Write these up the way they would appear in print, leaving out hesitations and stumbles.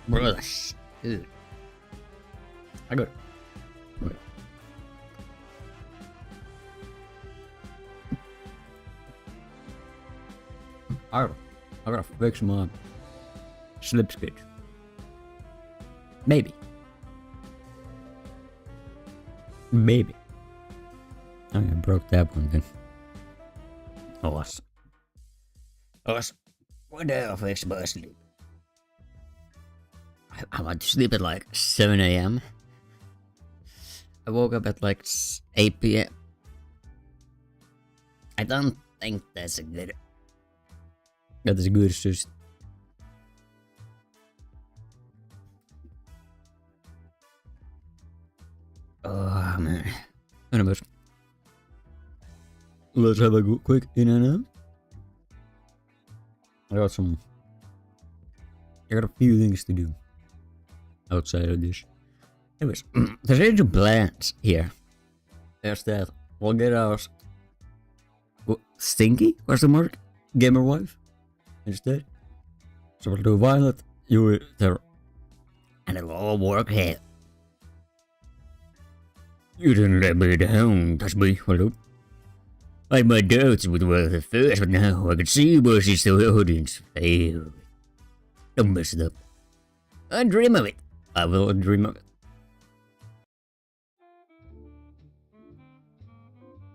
Brothers. Dude. I got it. Wait. I gotta fix my slip stitch. Maybe. Maybe. Oh, I broke that one then. Awesome. Awesome. One day I'll fix my sleep. I went to sleep at like 7 AM. I woke up at like 8 PM. I don't think that's a good... That is good, it's just... Oh man. Anyways. Let's have a quick in and out. I got a few things to do outside of this. Anyways, there's some plans here. There's that. We'll get our Stinky, question mark, gamer wife instead. So we'll do Violet, you there, and it'll all work here. You didn't let me down, touch me, hello. I had my doubts with Violet at first, but now I can see why she's the audience failed. Don't mess it up. I dream of it. I will dream of it.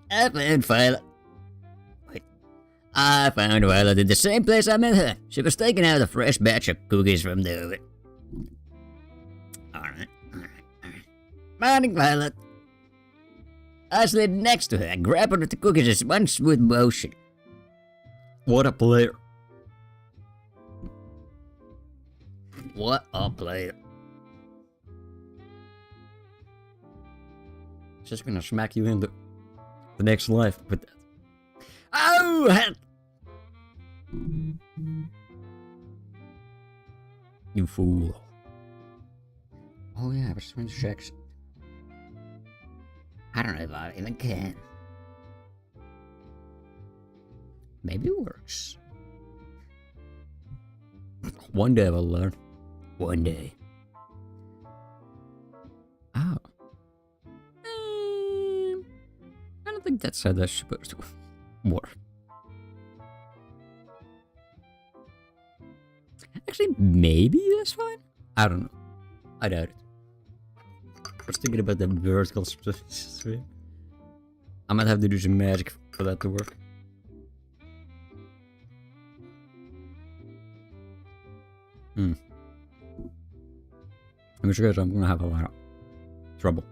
I found Violet. Wait. I found Violet in the same place I met her. She was taking out a fresh batch of cookies from the oven. Alright. Morning, Violet. I slid next to her and grabbed her with the cookies in one smooth motion. What a player. What a player. Just gonna smack you in the next life with that. Oh! You fool. Oh yeah, I was trying to check. I don't know if I even can. Maybe it works. One day I will learn. One day. Oh. I don't think that's how that's supposed to work. Actually, maybe that's fine. I don't know. I doubt it. I was thinking about the vertical stream. I might have to do some magic for that to work. I'm sure I'm gonna have a lot of trouble.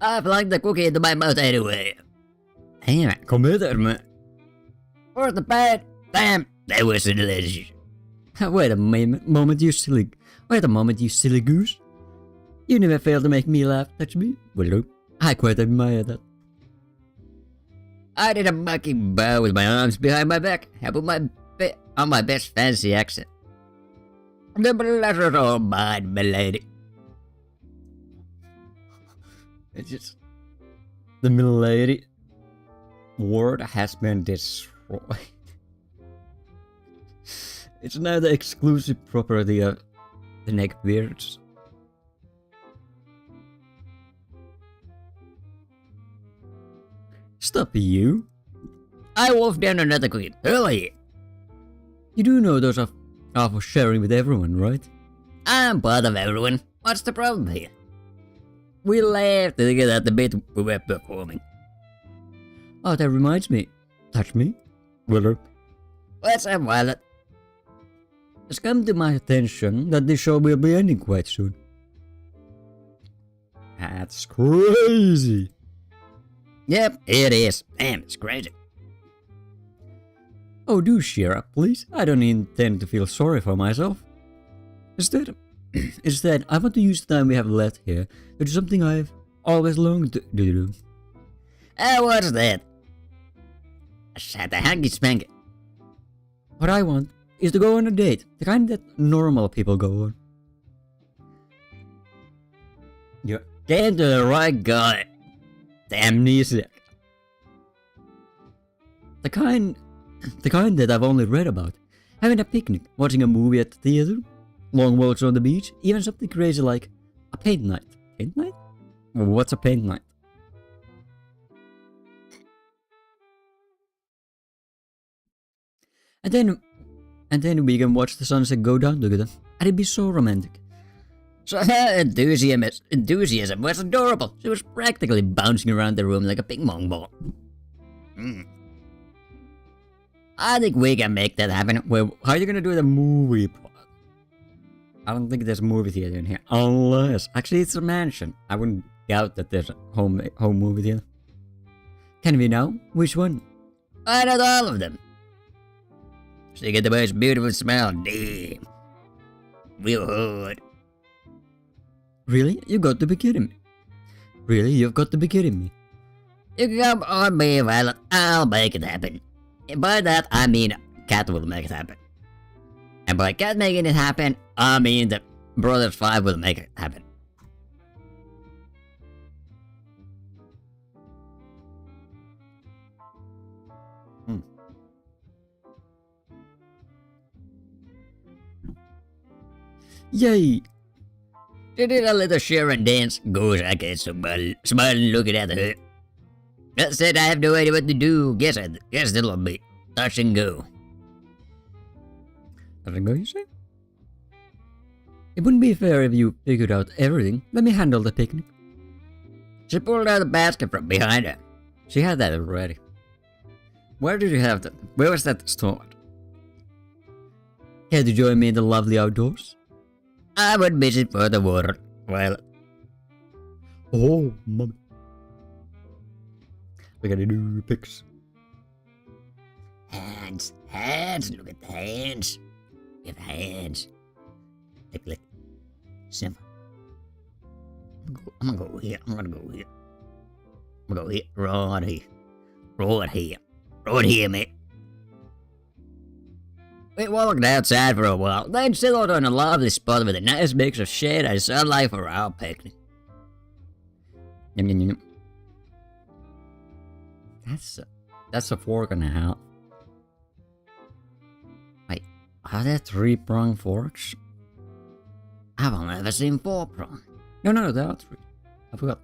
I plugged the cookie into my mouth anyway. Damn it, come here, man. Where's the bad? Damn, that was delicious. Wait a moment, you silly. Wait a moment, you silly goose. You never failed to make me laugh, touch me. Well, look, I quite admire that. I did a mocking bow with my arms behind my back. I put my on my best fancy accent. The pleasure's all mine, milady. It's just... The milady word has been destroyed. It's now the exclusive property of the neckbeards. Stop you. I wolfed down another cookie earlier. You do know those are for sharing with everyone, right? I'm part of everyone. What's the problem here? We laughed together at the bit we were performing. Oh, that reminds me. Touch me, Willard. What's up, Violet? It's come to my attention that this show will be ending quite soon. That's crazy. Yep, it is. Damn, it's crazy. Oh, do cheer up, please. I don't intend to feel sorry for myself. Instead, I want to use the time we have left here to do something I've always longed to do. What's that? Shut the hanky spanky. What I want is to go on a date, the kind that normal people go on. You're getting to the right guy. The amnesiac. The kind that I've only read about. Having a picnic, watching a movie at the theater, long walks on the beach, even something crazy like a paint night. Paint night? What's a paint night? And then we can watch the sunset go down together. And it'd be so romantic. So her enthusiasm was adorable. She was practically bouncing around the room like a ping pong ball. I think we can make that happen. Well, how are you gonna do the movie part? I don't think there's a movie theater in here. Unless... Actually, it's a mansion. I wouldn't doubt that there's a home movie theater. Can we know? Which one? Why not all of them? So you get the most beautiful smell. Damn. Real hard. Really? You got to be kidding me. Really? You've got to be kidding me. You come on me, Violet. I'll make it happen. And by that, I mean Cat will make it happen. And by Cat making it happen, I mean that Brothers 5 will make it happen. Yay! They did a little Sharon dance. Goes, I can't smiling looking at her. That said, I have no idea what to do. Guess it'll be touch and go. Touch and go, you say? It wouldn't be fair if you figured out everything. Let me handle the picnic. She pulled out a basket from behind her. She had that already. Where did you have that? Where was that stored? Care to join me in the lovely outdoors? I would miss it for the water. Well. Oh, mommy. We gotta do pics. Hands. Look at the hands. We have hands. Lick. Simple. I'm gonna go here. I'm gonna go here. Right here, mate. We walked outside for a while, then settled on a lovely spot with a nice mix of shade and sunlight for our picnic. Yum. That's a fork and a half. Wait, are there 3-pronged forks? I've never seen 4-pronged. No, there are 3. I forgot.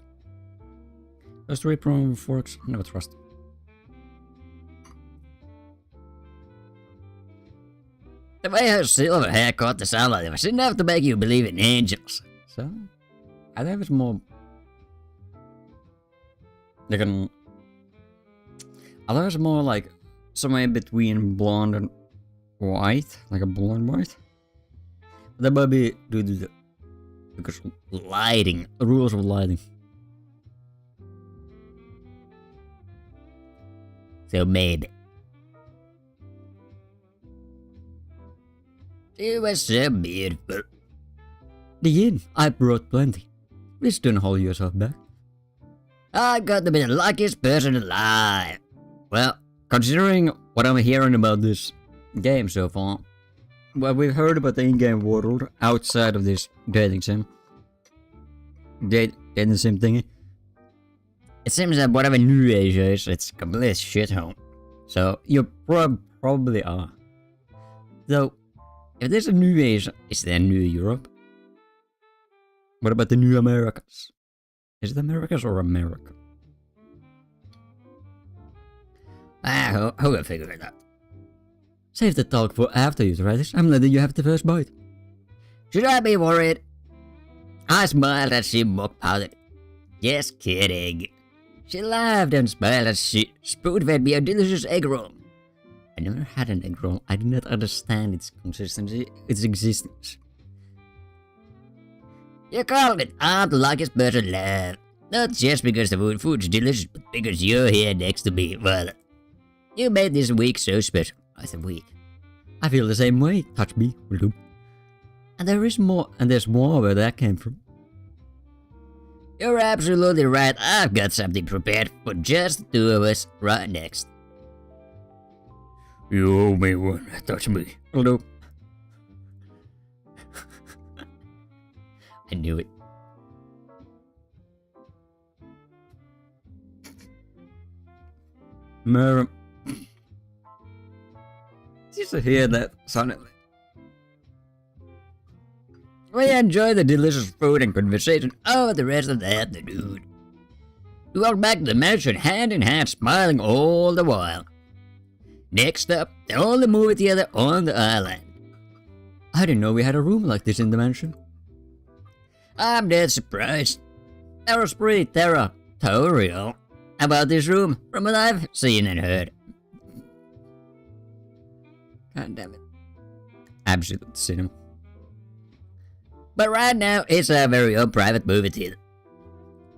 Those 3-pronged forks, I never trust them. The way her silver hair caught the sunlight was enough to make you believe in angels. So, I think it's more... I think it's more like somewhere between blonde and white, like a blonde white. That might be due to the... because lighting, rules of lighting. So maybe. It was so beautiful. The inn, I brought plenty. Please don't hold yourself back. I got to be the luckiest person alive. Well, considering what I'm hearing about this game so far, well, we've heard about the in-game world outside of this dating sim. Dating sim thingy. It seems that whatever New Age is, it's a complete shithole. So, you probably are. Though, if there's a New Age, is there a New Europe? What about the New Americas? Is it Americas or America? Who will figure it out? Save the talk for after you try this. I'm letting you have the first bite. Should I be worried? I smiled as she mock pouted. Just kidding. She laughed and smiled as she spoon-fed me a delicious egg roll. I never had an egg roll. I do not understand its consistency, its existence. You called it. I'm the luckiest person alive. Not just because the food's delicious, but because you're here next to me, Violet. You made this week so special. I said week. I feel the same way. Touch me, will do. And there's more where that came from. You're absolutely right. I've got something prepared for just the two of us right next. You owe me one. Touch me. Will do. I knew it. just hear that suddenly. We enjoy the delicious food and conversation over the rest of the afternoon. We walk back to the mansion hand in hand, smiling all the while. Next up, the only movie theater on the island. I didn't know we had a room like this in the mansion. I'm dead surprised. There was pretty territorial about this room from what I've seen and heard. God damn it. Absolute cinema. But right now, it's a very own private movie theater.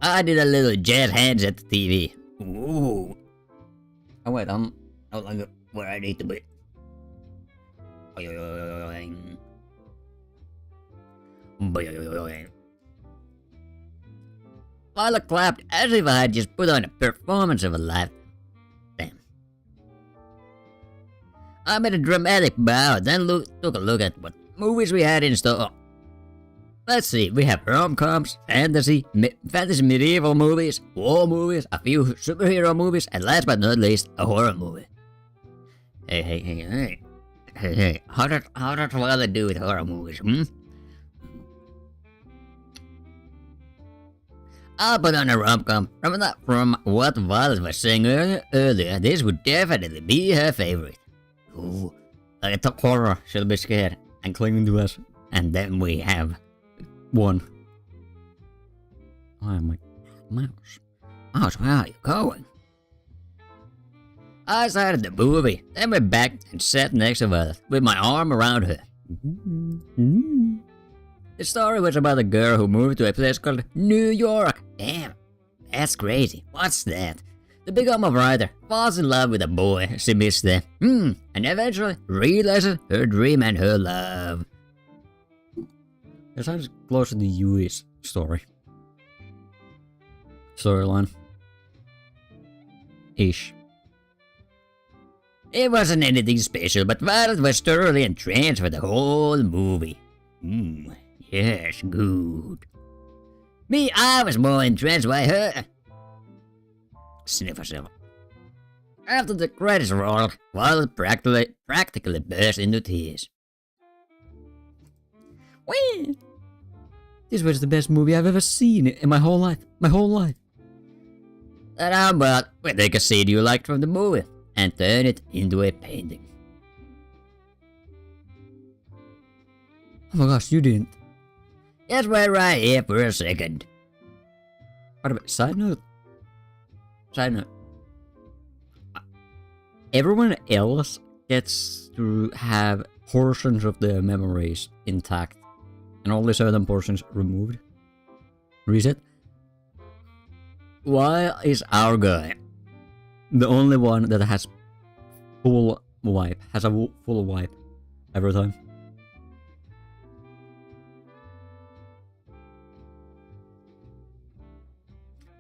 I did a little jazz hands at the TV. Ooh. Oh wait, I'm no longer where I need to be. Lila clapped as if I had just put on a performance of a life. Damn. I made a dramatic bow, then took a look at what movies we had in store. Let's see, we have rom-coms, fantasy medieval movies, war movies, a few superhero movies, and last but not least, a horror movie. Hey. How does Lila do with horror movies, I'll put on a rom-com. From what Violet was saying earlier, this would definitely be her favorite. Ooh, like a top horror, she'll be scared and clinging to us. And then we have one. Oh my mouse. Mouse, where are you going? I started the movie, then went back and sat next to Violet with my arm around her. The story was about a girl who moved to a place called New York. Damn, that's crazy. What's that? The become a writer, falls in love with a boy she missed there. And eventually realizes her dream and her love. That sounds close to the Yui's storyline. Ish. It wasn't anything special, but Violet was thoroughly entranced for the whole movie. Yes, good. Me, I was more entranced by her. Sniff herself. After the credits rolled, Violet practically burst into tears. Whee! This was the best movie I've ever seen in my whole life. And how about we take a scene you liked from the movie and turn it into a painting? Oh my gosh, you didn't. Just wait right here for a second. What about side note? Everyone else gets to have portions of their memories intact and only certain portions removed. Reset. Why is our guy the only one that has full wipe? Has a full wipe every time?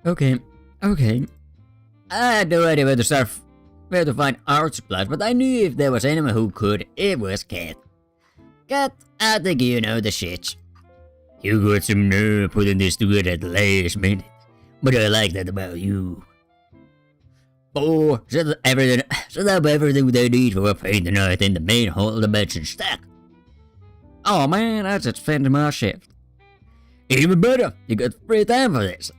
Okay. I had no idea where to find art supplies, but I knew if there was anyone who could, it was Cat. Cat, I think you know the shit. You got some nerve putting this together at the last minute, but I like that about you. Set up everything they need for a paint tonight in the main hall dimension stack. Oh man, that's just fanning my shift. Even better, you got free time for this.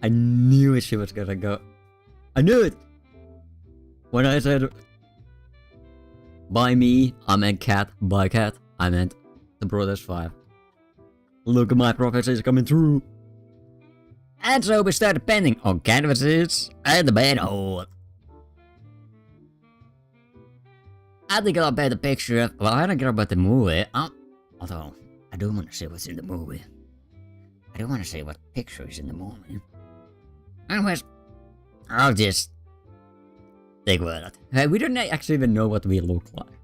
I knew she was gonna go. I knew it! When I said by me, I meant Cat. By Cat, I meant the Brothers 5. Look at my prophecies coming through. And so we started painting on canvases and the main hall. I think I'll paint a picture of. Well, I don't care about the movie. Although, I do want to see what's in the movie. I do want to see what picture is in the movie. Anyways, I'll just think about it. Hey, we don't actually even know what we look like.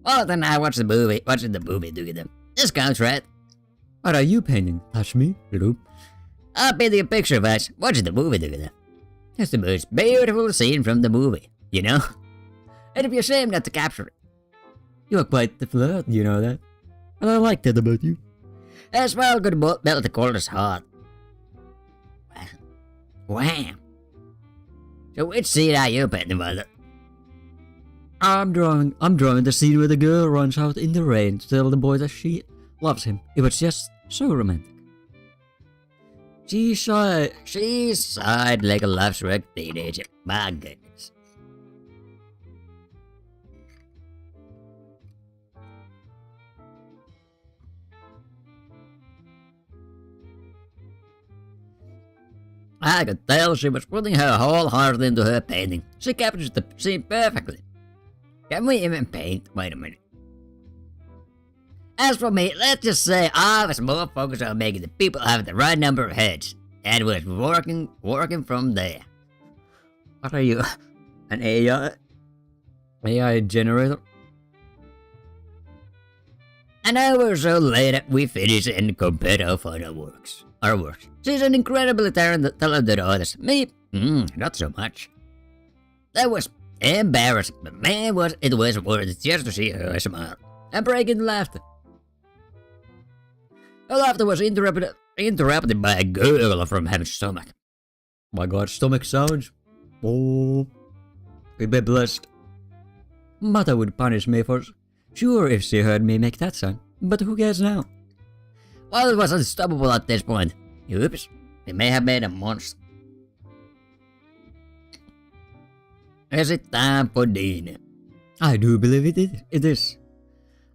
Well, then I watch the movie. Watching the movie together. This counts, right? What are you painting? Touch me, Loop. I'll paint a picture of us watching the movie together. It's the most beautiful scene from the movie, you know? It'd be a shame not to capture it. You're quite the flirt, you know that? And I like that about you. A smile could melt the coldest heart. Wham! So which scene are you painting, Mother? I'm drawing the scene where the girl runs out in the rain to tell the boy that she loves him. It was just so romantic. She sighed like a love-struck teenager. My goodness. I could tell she was putting her whole heart into her painting. She captured the scene perfectly. Can we even paint? Wait a minute. As for me, let's just say I was more focused on making the people have the right number of heads, and was working from there. What are you? An AI? AI generator? An hour or so later, we finished and compared our final works. Our works. She's an incredibly talented artist. Me, not so much. That was embarrassing, but man, it was worth it just to see her smile and break into laughter. Her laughter was interrupted by a gurgle from her stomach. My God, stomach sounds. Oh, we'd be blessed. Mother would punish me for sure if she heard me make that sound, but who cares now? Well, it was unstoppable at this point. Oops, we may have made a monster. Is it time for dinner? I do believe it is.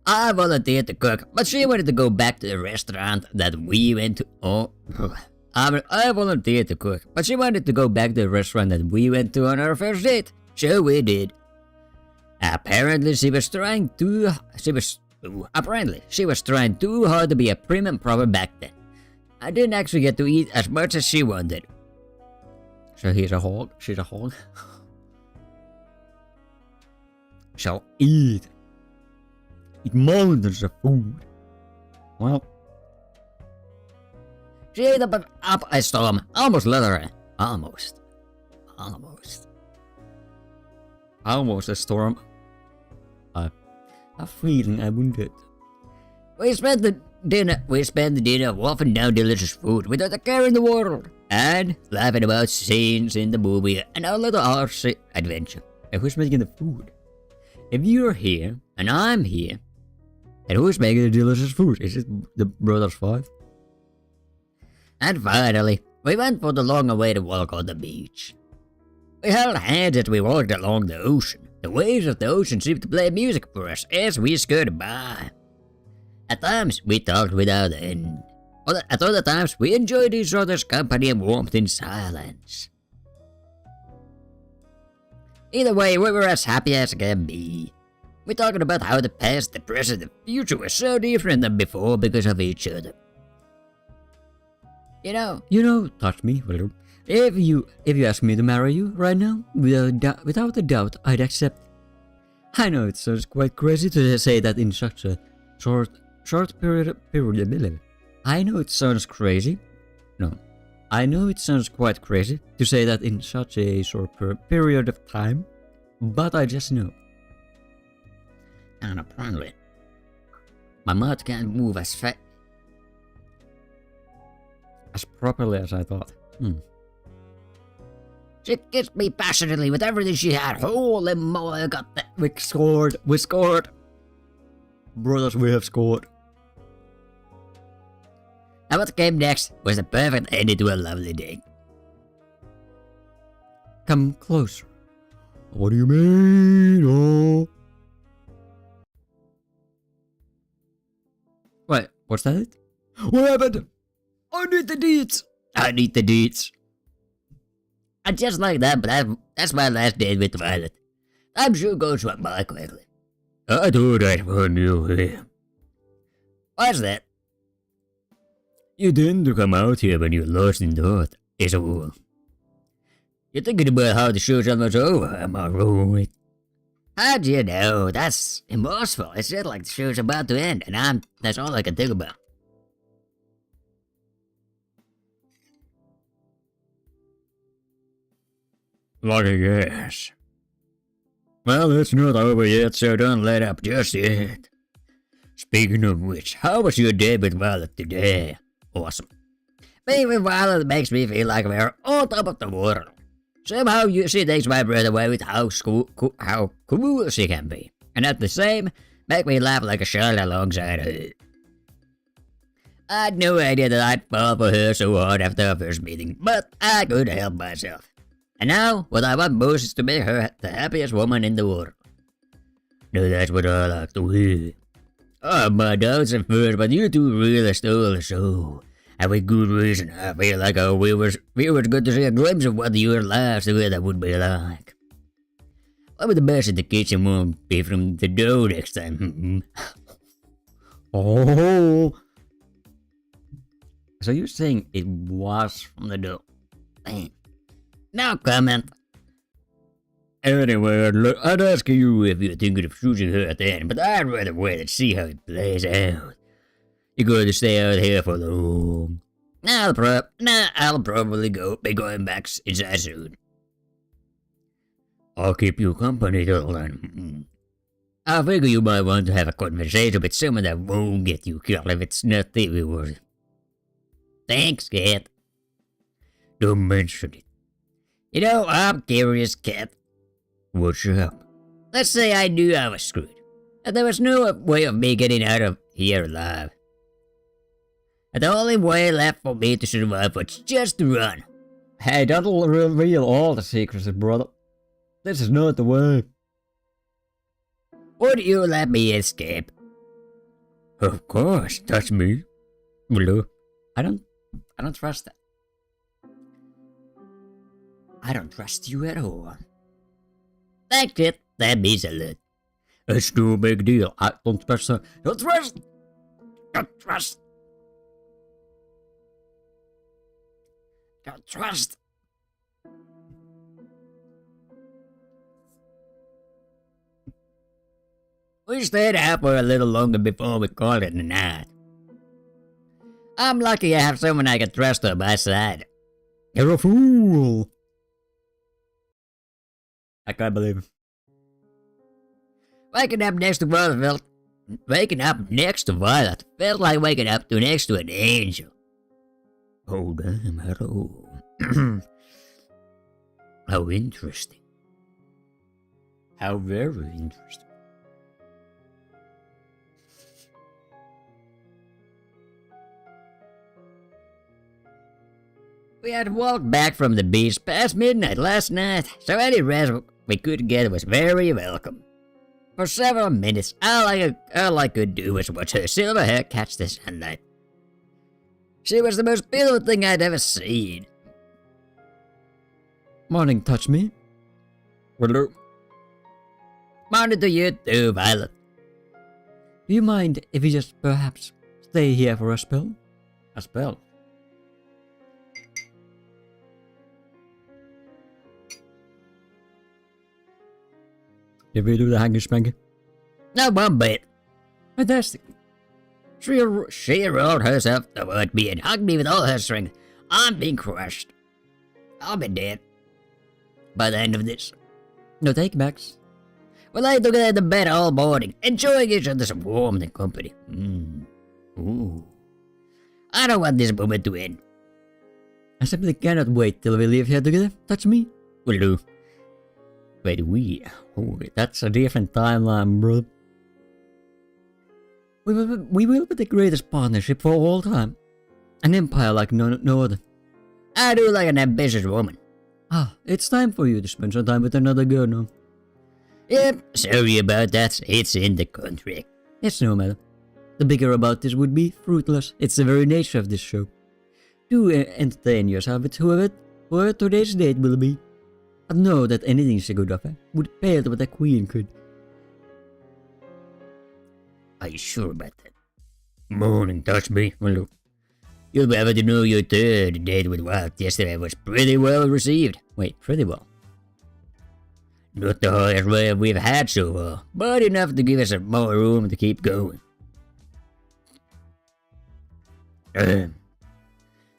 I volunteered to cook, but she wanted to go back to the restaurant that we went to. I volunteered to cook, but she wanted to go back to the restaurant that we went to on our first date. So we did. Apparently, she was trying too hard to be a prim and proper back then. I didn't actually get to eat as much as she wanted. So he's a hog. She's a hog. Shall eat mountains of food. Well, she ate up a storm. Almost literally. Almost a storm. A feeling I wounded. We spent the dinner wolfing down delicious food without a care in the world, and laughing about scenes in the movie and our little RC adventure. And who's making the food? If you're here, and I'm here, and who's making the delicious food? Is it the Brothers 5? And finally, we went for the long-awaited walk on the beach. We held hands as we walked along the ocean. The waves of the ocean seemed to play music for us as we skirted by. At times, we talked without end. At other times, we enjoyed each other's company and warmth in silence. Either way, we were as happy as can be. We're talking about how the past, the present, the future were so different than before because of each other. You know, touch me, Willow. If you ask me to marry you right now, without a doubt, I'd accept. I know it sounds quite crazy to say that in such a short period. I know it sounds crazy. No, I know it sounds quite crazy to say that in such a short period of time, but I just know. And apparently, my mouth can't move as properly as I thought. She kissed me passionately with everything she had. Holy moly, I got that. We scored. Brothers, we have scored. And what came next was the perfect ending to a lovely day. Come closer. What do you mean? Oh. Wait, what's that? What happened? I need the deeds. And just like that, but that's my last date with Violet. I'm sure goes by quickly. I do that for you here. What's that? You didn't come out here when you lost in thought, is a fool. You're thinking about how the show's almost over, am I right? How do you know? That's impossible. It's just like the show's about to end, and that's all I can think about. Lucky guess. Well, it's not over yet, so don't let up just yet. Speaking of which, how was your day with Violet today? Awesome. Being with Violet makes me feel like we're on top of the world. Somehow she takes my breath away with how cool she can be. And at the same, make me laugh like a child alongside her. I had no idea that I'd fall for her so hard after our first meeting, but I couldn't help myself. And now, what I want most is to make her the happiest woman in the world. No, that's what I like to hear. Oh, my doubts at first, but you two really stole the show. And with good reason, I feel like our viewers got to see a glimpse of what your lives together would be like. What would the best in the kitchen won't be from the dough next time? Oh. So you're saying it was from the dough? Dang. No comment. Anyway, I'd ask you if you're thinking of choosing her at the end, but I'd rather wait and see how it plays out. You're going to stay out here for long. I'll probably be going back inside soon. I'll keep you company till then. I figure you might want to have a conversation with someone that won't get you killed if it's not TV worthy. Thanks, Cat. Don't mention it. You know, I'm curious, Cat. What's up? Let's say I knew I was screwed, and there was no way of me getting out of here alive. And the only way left for me to survive was just to run. Hey, that'll reveal all the secrets, brother. This is not the way. Would you let me escape? Of course, touch me. Blue. I don't trust that. I don't trust you at all. Thank it. That means a lot. It's no big deal. I don't trust her. Don't trust. Don't trust. Don't trust. We stayed out for a little longer before we called it a night. I'm lucky I have someone I can trust on my side. You're a fool. I can't believe it. Waking up next to Violet felt like waking up next to an angel. Oh damn, hello. How interesting. How very interesting. We had walked back from the beach past midnight last night, so any rest we could get was very welcome. For several minutes, all I could do was watch her silver hair catch the sunlight. She was the most beautiful thing I'd ever seen. Morning, touch me. Hello. Morning to you too, Violet. Do you mind if we just perhaps stay here for a spell? A spell? Did we do the hanky spanky? No, one bit. Fantastic. She rolled herself toward me and hugged me with all her strength. I'm being crushed. I'll be dead by the end of this. No takebacks. We lay together in the bed all morning, enjoying each other's warmth and company. Ooh. I don't want this moment to end. I simply cannot wait till we leave here together. Touch me. Will do. Wait, oh, that's a different timeline, bro. We will be the greatest partnership for all time. An empire like no other. I do like an ambitious woman. Ah, it's time for you to spend some time with another girl now. Yep, sorry about that. It's in the contract. It's no matter. The bigger about this would be fruitless. It's the very nature of this show. Do entertain yourself with whoever today's date will be. I know that anything she could offer would pale to what a queen could. Are you sure about that? Morning, touch me. Well, look. You'll be happy to know your third date with Walt yesterday was pretty well received. Wait, pretty well? Not the highest rate we've had so far, but enough to give us some more room to keep going.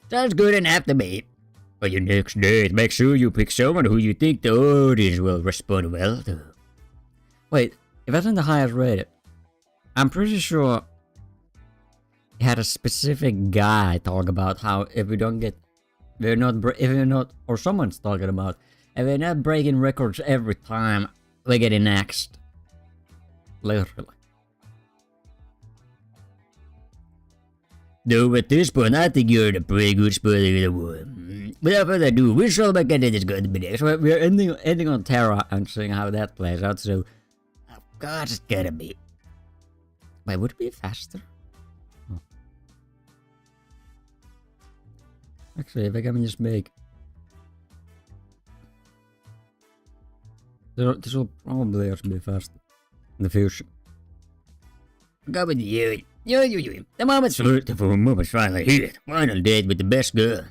Sounds good enough to me. For your next date, make sure you pick someone who you think the audience will respond well to. Wait, if that's not the highest rated, I'm pretty sure it had a specific guy talk about how if we don't get, or someone's talking about, And we're not breaking records every time we get in next. Literally. Though at this point, I think you're in a pretty good spot either way. Without further ado, which show mechanic is going to be next? We're ending on Terra and seeing how that plays out, so... Of course it's gonna be... Wait, would it be faster? Oh. Actually, if I can just make... This will probably also be faster in the future. Go with you. You. The moment's finally here. Final date with the best girl.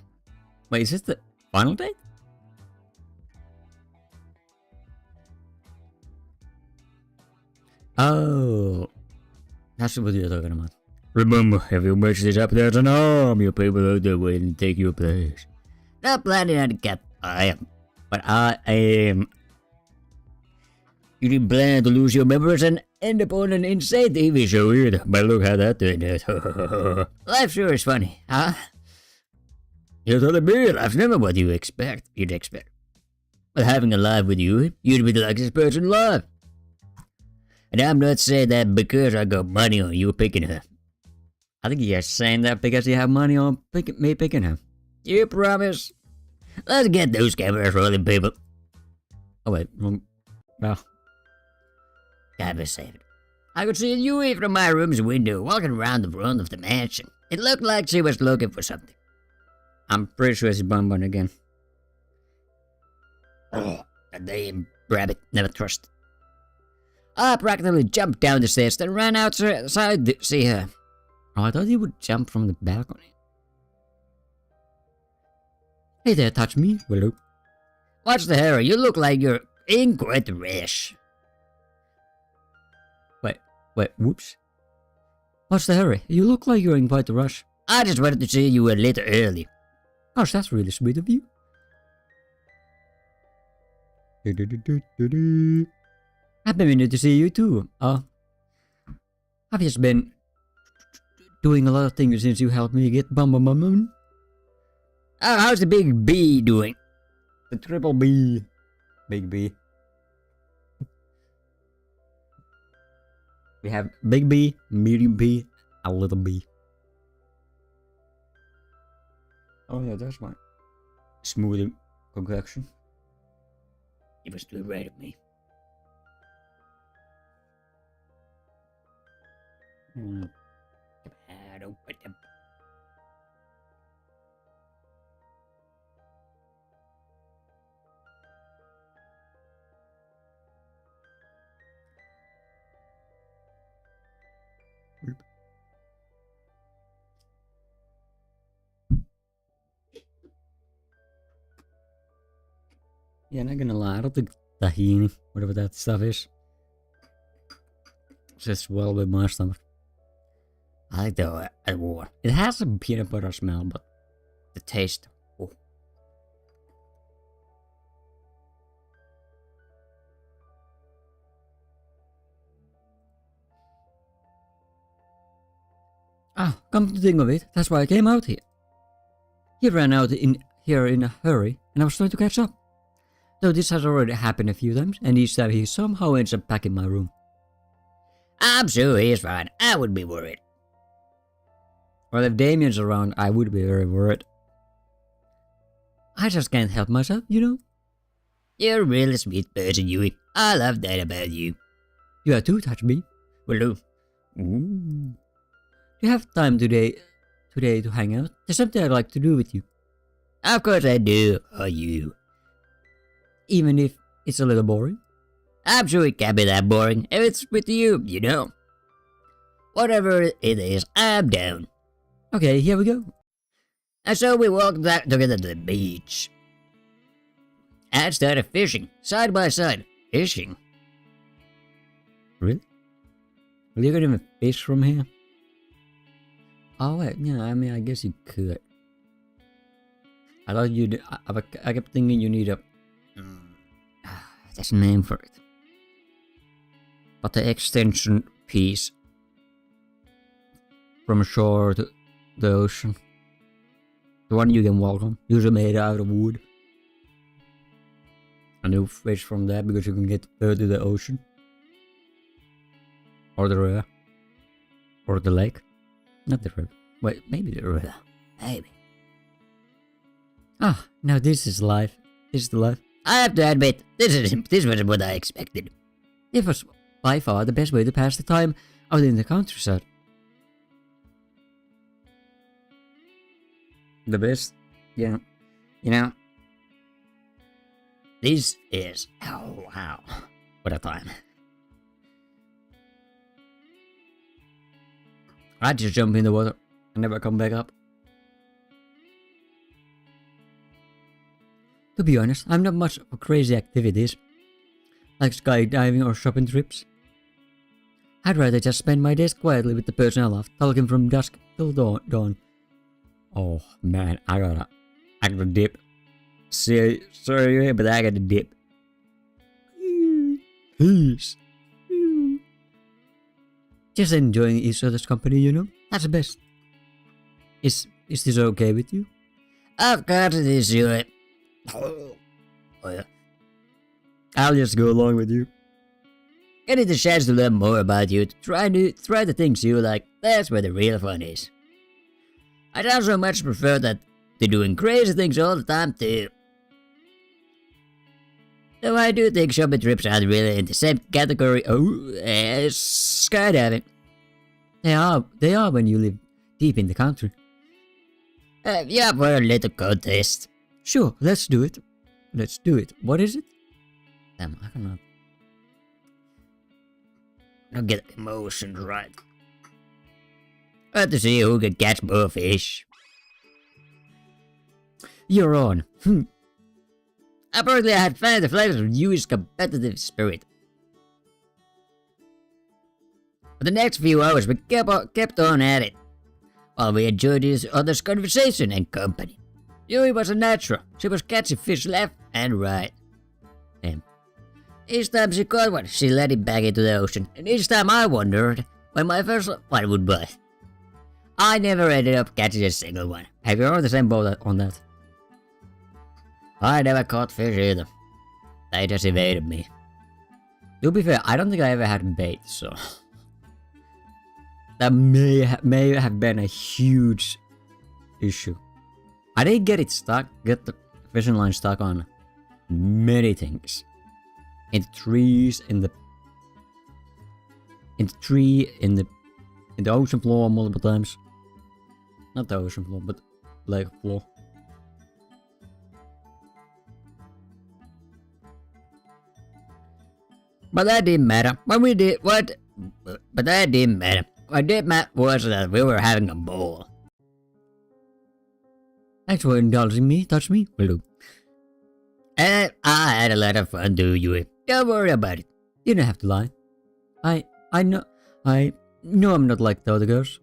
Wait, is this the final date? Oh. That's what you're talking about. Remember, if you mess this up, there's an army of people out there waiting to take your place. Not planning on the cat, I am. But I am. You didn't plan to lose your members and end up on an insane TV show either, but look how that turned out. Life sure is funny, huh? You're telling me life's never what you'd expect. But having a life with you, you'd be the luckiest person alive. And I'm not saying that because I got money on you picking her. I think you're saying that because you have money on me picking her. You promise? Let's get those cameras rolling, people. Oh wait, well... Gotta save it. I could see Yui from my room's window walking around the front of the mansion. It looked like she was looking for something. I'm pretty sure she's bonbon again. Oh, a damn rabbit. Never trust. I practically jumped down the stairs and ran outside to see her. Oh, I thought you would jump from the balcony. Hey there, touch me. Hello. What's the hurry? You look like you're in quite a rush. Wait, whoops. What's the hurry? You look like you're in quite a rush. I just wanted to see you a little early. Gosh, that's really sweet of you. Happy minute to see you too. I've just been doing a lot of things since you helped me get bum. How's the big B doing? The triple B. Big B. We have big B, medium B, a little B. Oh yeah, that's my smoothie concoction. It was too right of me. Yeah, not gonna lie, I don't think tahini, whatever that stuff is, sits well with my stomach. I like the war. It has some peanut butter smell, but the taste. Oh. Ah, come to think of it, that's why I came out here. He ran out here in a hurry, and I was trying to catch up. Though this has already happened a few times, and each time he somehow ends up back in my room. I'm sure he's fine. I would be worried. Well, if Damien's around, I would be very worried. I just can't help myself, you know? You're a really sweet person, Yui. I love that about you. You are too, touch me. Well, do you have time today to hang out? There's something I'd like to do with you. Of course I do. Are you? Even if it's a little boring? I'm sure it can't be that boring if it's with you, you know. Whatever it is, I'm down. Okay, here we go. And so we walked back together to the beach. And started fishing, side by side. Fishing? Really? Well, you can even fish from here? Oh wait, yeah, I mean, I guess you could. I thought you'd... I kept thinking you need a... There's a name for it. But the extension piece from shore to the ocean. The one you can walk on, usually made out of wood. a new fish from there because you can get to the ocean. Or the river. Or the lake. Not the river. Wait, maybe the river. Maybe. Ah, now this is life. This is the life. I have to admit, this was what I expected. It was by far the best way to pass the time out in the countryside. The best? Yeah. You know, this is, oh wow, what a time. I just jump in the water and never come back up. To be honest, I'm not much for crazy activities, like skydiving or shopping trips. I'd rather just spend my days quietly with the person I love, talking from dusk till dawn. Oh man, I gotta dip. Sorry, but I gotta dip. Peace. Just enjoying each other's company, you know? That's the best. Is this okay with you? Of course it is, Yui. Oh yeah. I'll just go along with you. Getting the chance to learn more about you, to try the things you like, that's where the real fun is. I'd also much prefer that to doing crazy things all the time too. Though I do think shopping trips are really in the same category as skydiving. They are when you live deep in the country. Yeah, for a little contest. Sure, let's do it. What is it? Damn, I cannot. I'll get the emotions right. Got to see who can catch more fish. You're on. Apparently I had found the flavors of Yui's competitive spirit. For the next few hours we kept on at it, while we enjoyed each other's conversation and company. Yui was a natural. She was catching fish left and right. Damn. Each time she caught one, she let it back into the ocean, and each time I wondered when my first one would bite. I never ended up catching a single one. Have you on the same boat on that? I never caught fish either. They just evaded me. To be fair, I don't think I ever had bait, so... that may have been a huge issue. I did get the fishing line stuck on many things. In the trees, in the ocean floor multiple times. Not the ocean floor, but lake floor. But that didn't matter. But that didn't matter. What did matter was that we were having a ball. Thanks for indulging me. Touch me. Will do. And I had a lot of fun too, Yui. Don't worry about it. You don't have to lie. I know I'm not like the other girls.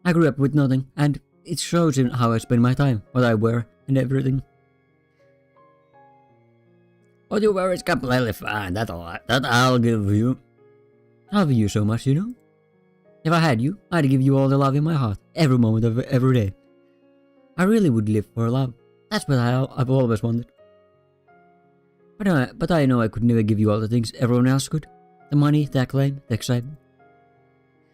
I grew up with nothing, and it shows in how I spend my time, what I wear, and everything. What you wear is completely fine, that I'll give you. I love you so much, you know? If I had you, I'd give you all the love in my heart, every moment of every day. I really would live for love. That's what I've always wanted. But I know I could never give you all the things everyone else could. The money, the acclaim, the excitement.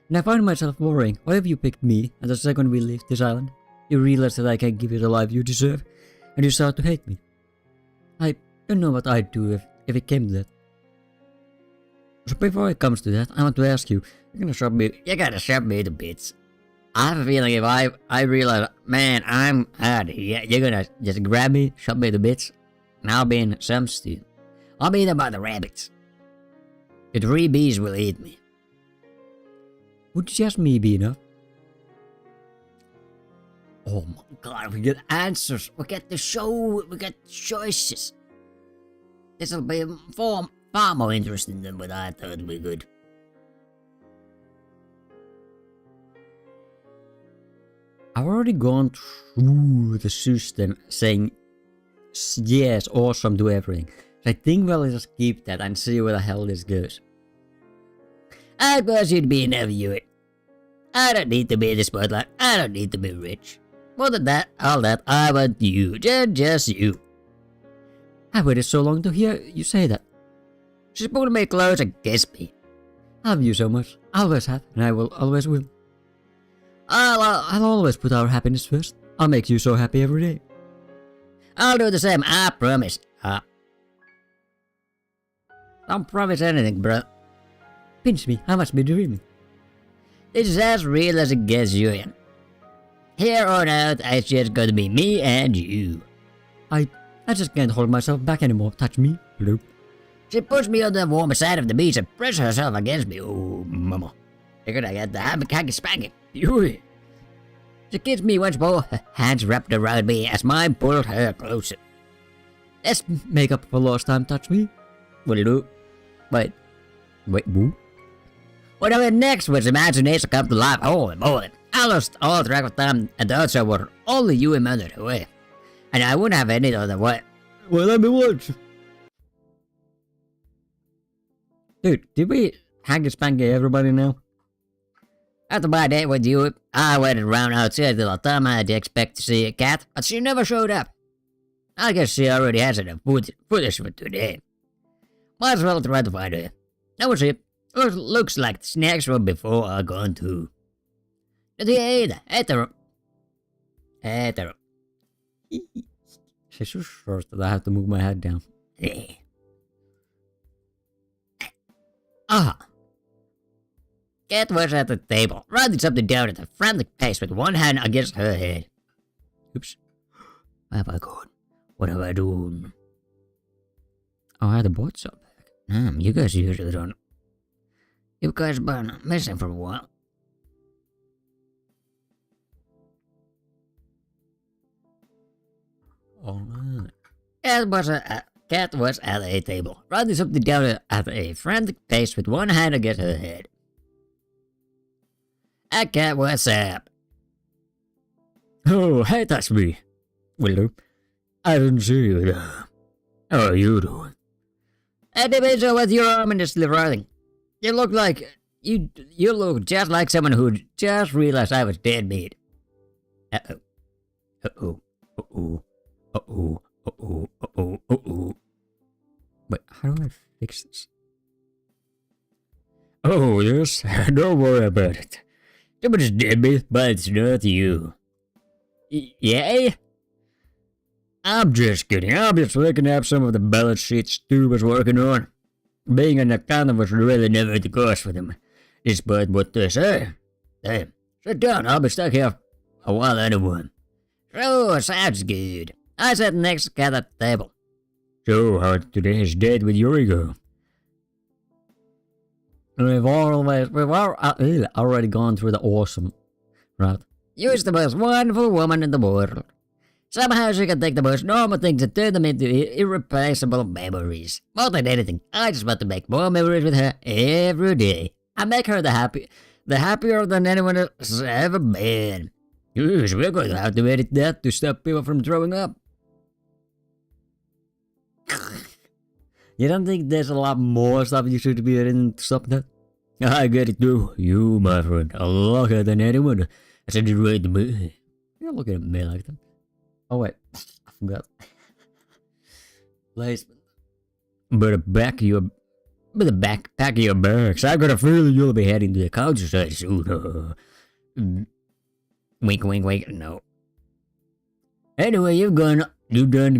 And I find myself worrying, what if you picked me, and the second we leave this island, you realize that I can't give you the life you deserve, and you start to hate me? I don't know what I'd do if it came to that. So before it comes to that, I want to ask you, you gotta shove me to bits. I have a feeling if I realize, man, I'm out here, you're gonna just grab me, shove me to bits, and I'll be in some stew. I'll be eaten by the rabbits. The 3 bees will eat me. Would just me be enough? Oh my god, we get answers, we get the show, we get choices. This'll be far more interesting than what I thought we could. I've already gone through the system saying yes, awesome to everything. So I think we'll just keep that and see where the hell this goes. I suppose you'd be enough, Yui. I don't need to be in the spotlight. I don't need to be rich. More than that, all that, I want you. Just you. I waited so long to hear you say that. She pulled me close and kissed me. I love you so much. I always have, and I will always will. I'll always put our happiness first. I'll make you so happy every day. I'll do the same, I promise. Don't promise anything, bro. Pinch me, I must be dreaming. This is as real as it gets, Julian. Here on out, it's just gonna be me and you. I just can't hold myself back anymore. Touch me, Blue. She pushed me on the warm side of the beach and pressed herself against me. Oh, mama. Figured I got the happy spanking. She kissed me once more, her hands wrapped around me as mine pulled her closer. Let's make up for lost time, touch me. Will you do? Wait, boo? Whatever next was imagination come to life. Oh boy, I lost all track of time and the others were only you and mother away. And I wouldn't have any other way. Well, let me watch. Dude, did we hanky spanky everybody now? After my date with you, I waited around outside till the time I had to expect to see a cat, but she never showed up. I guess she already has enough footage for today. Might as well try to find her. That was it. Looks like the snacks from before are gone too. Hetero. She's so short that I have to move my head down. Cat was at the table, writing something down at a frantic pace with one hand against her head. Oops. Where have I gone? What have I done? Oh, I had the boards up back. You guys usually don't. You guys been missing for a while. Alright. Cat was at a table, writing something down at a frantic pace with one hand against her head. A cat was up. Oh, hey, that's me. Willow. I didn't see you there. How are you doing? It depends on what you're ominously writing. You look like... You look just like someone who just realized I was dead meat. Uh-oh. Wait, how do I fix this? Oh, yes? Don't worry about it. Somebody's dead meat, but it's not you. Yeah? I'm just kidding. I'm just looking at some of the balance sheets Stu was working on. Being an accountant was really never the cause for them, despite what they say. Hey, sit down. I'll be stuck here a while anyway. So, sounds good. I sat next to Cat at the table. So, how today's date with Yuri go? We've already gone through the awesome, right? You're the most wonderful woman in the world. Somehow she can take the most normal things and turn them into irreplaceable memories. More than anything, I just want to make more memories with her every day. I make her the happier than anyone has ever been. Yes, we're going to have to edit that to stop people from throwing up. You don't think there's a lot more stuff you should be editing to stop that? I get it too. You, my friend, are luckier than anyone. I said it right to me. You're looking at me like that. Oh wait, I forgot. Placement. But the backpack of your bags. I've got a feeling you'll be heading to the countryside soon. Wink, wink, wink. No. Anyway, you've done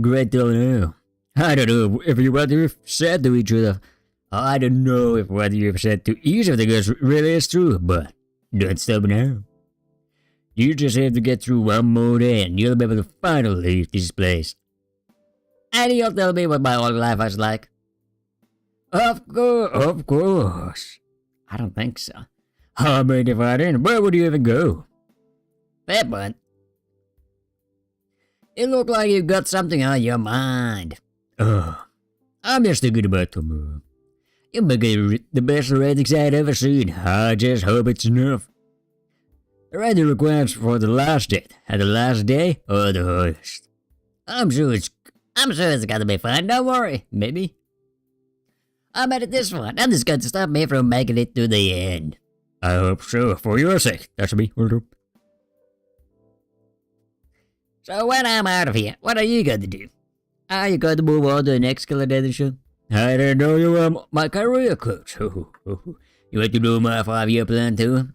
great till now. I don't know if what you've said to each other. I don't know if what you've said to each of the girls really is true, but don't stop now. You just have to get through one more day and you'll be able to finally leave this place. And you'll tell me what my old life was like. Of course. I don't think so. I mean, if I didn't, where would you even go? Fair point. You look like you've got something on your mind. I'm just thinking about tomorrow. You make it the best ratings I'd ever seen. I just hope it's enough. The rating requires for the last date, and the last day, or the highest. I'm sure it's gonna be fun, don't worry, maybe. I made it this far, and it's going to stop me from making it to the end. I hope so, for your sake. That's me, So when I'm out of here, what are you going to do? You got to move on to the next skeleton show. I didn't know you were my career coach. You want to do my 5-year plan too?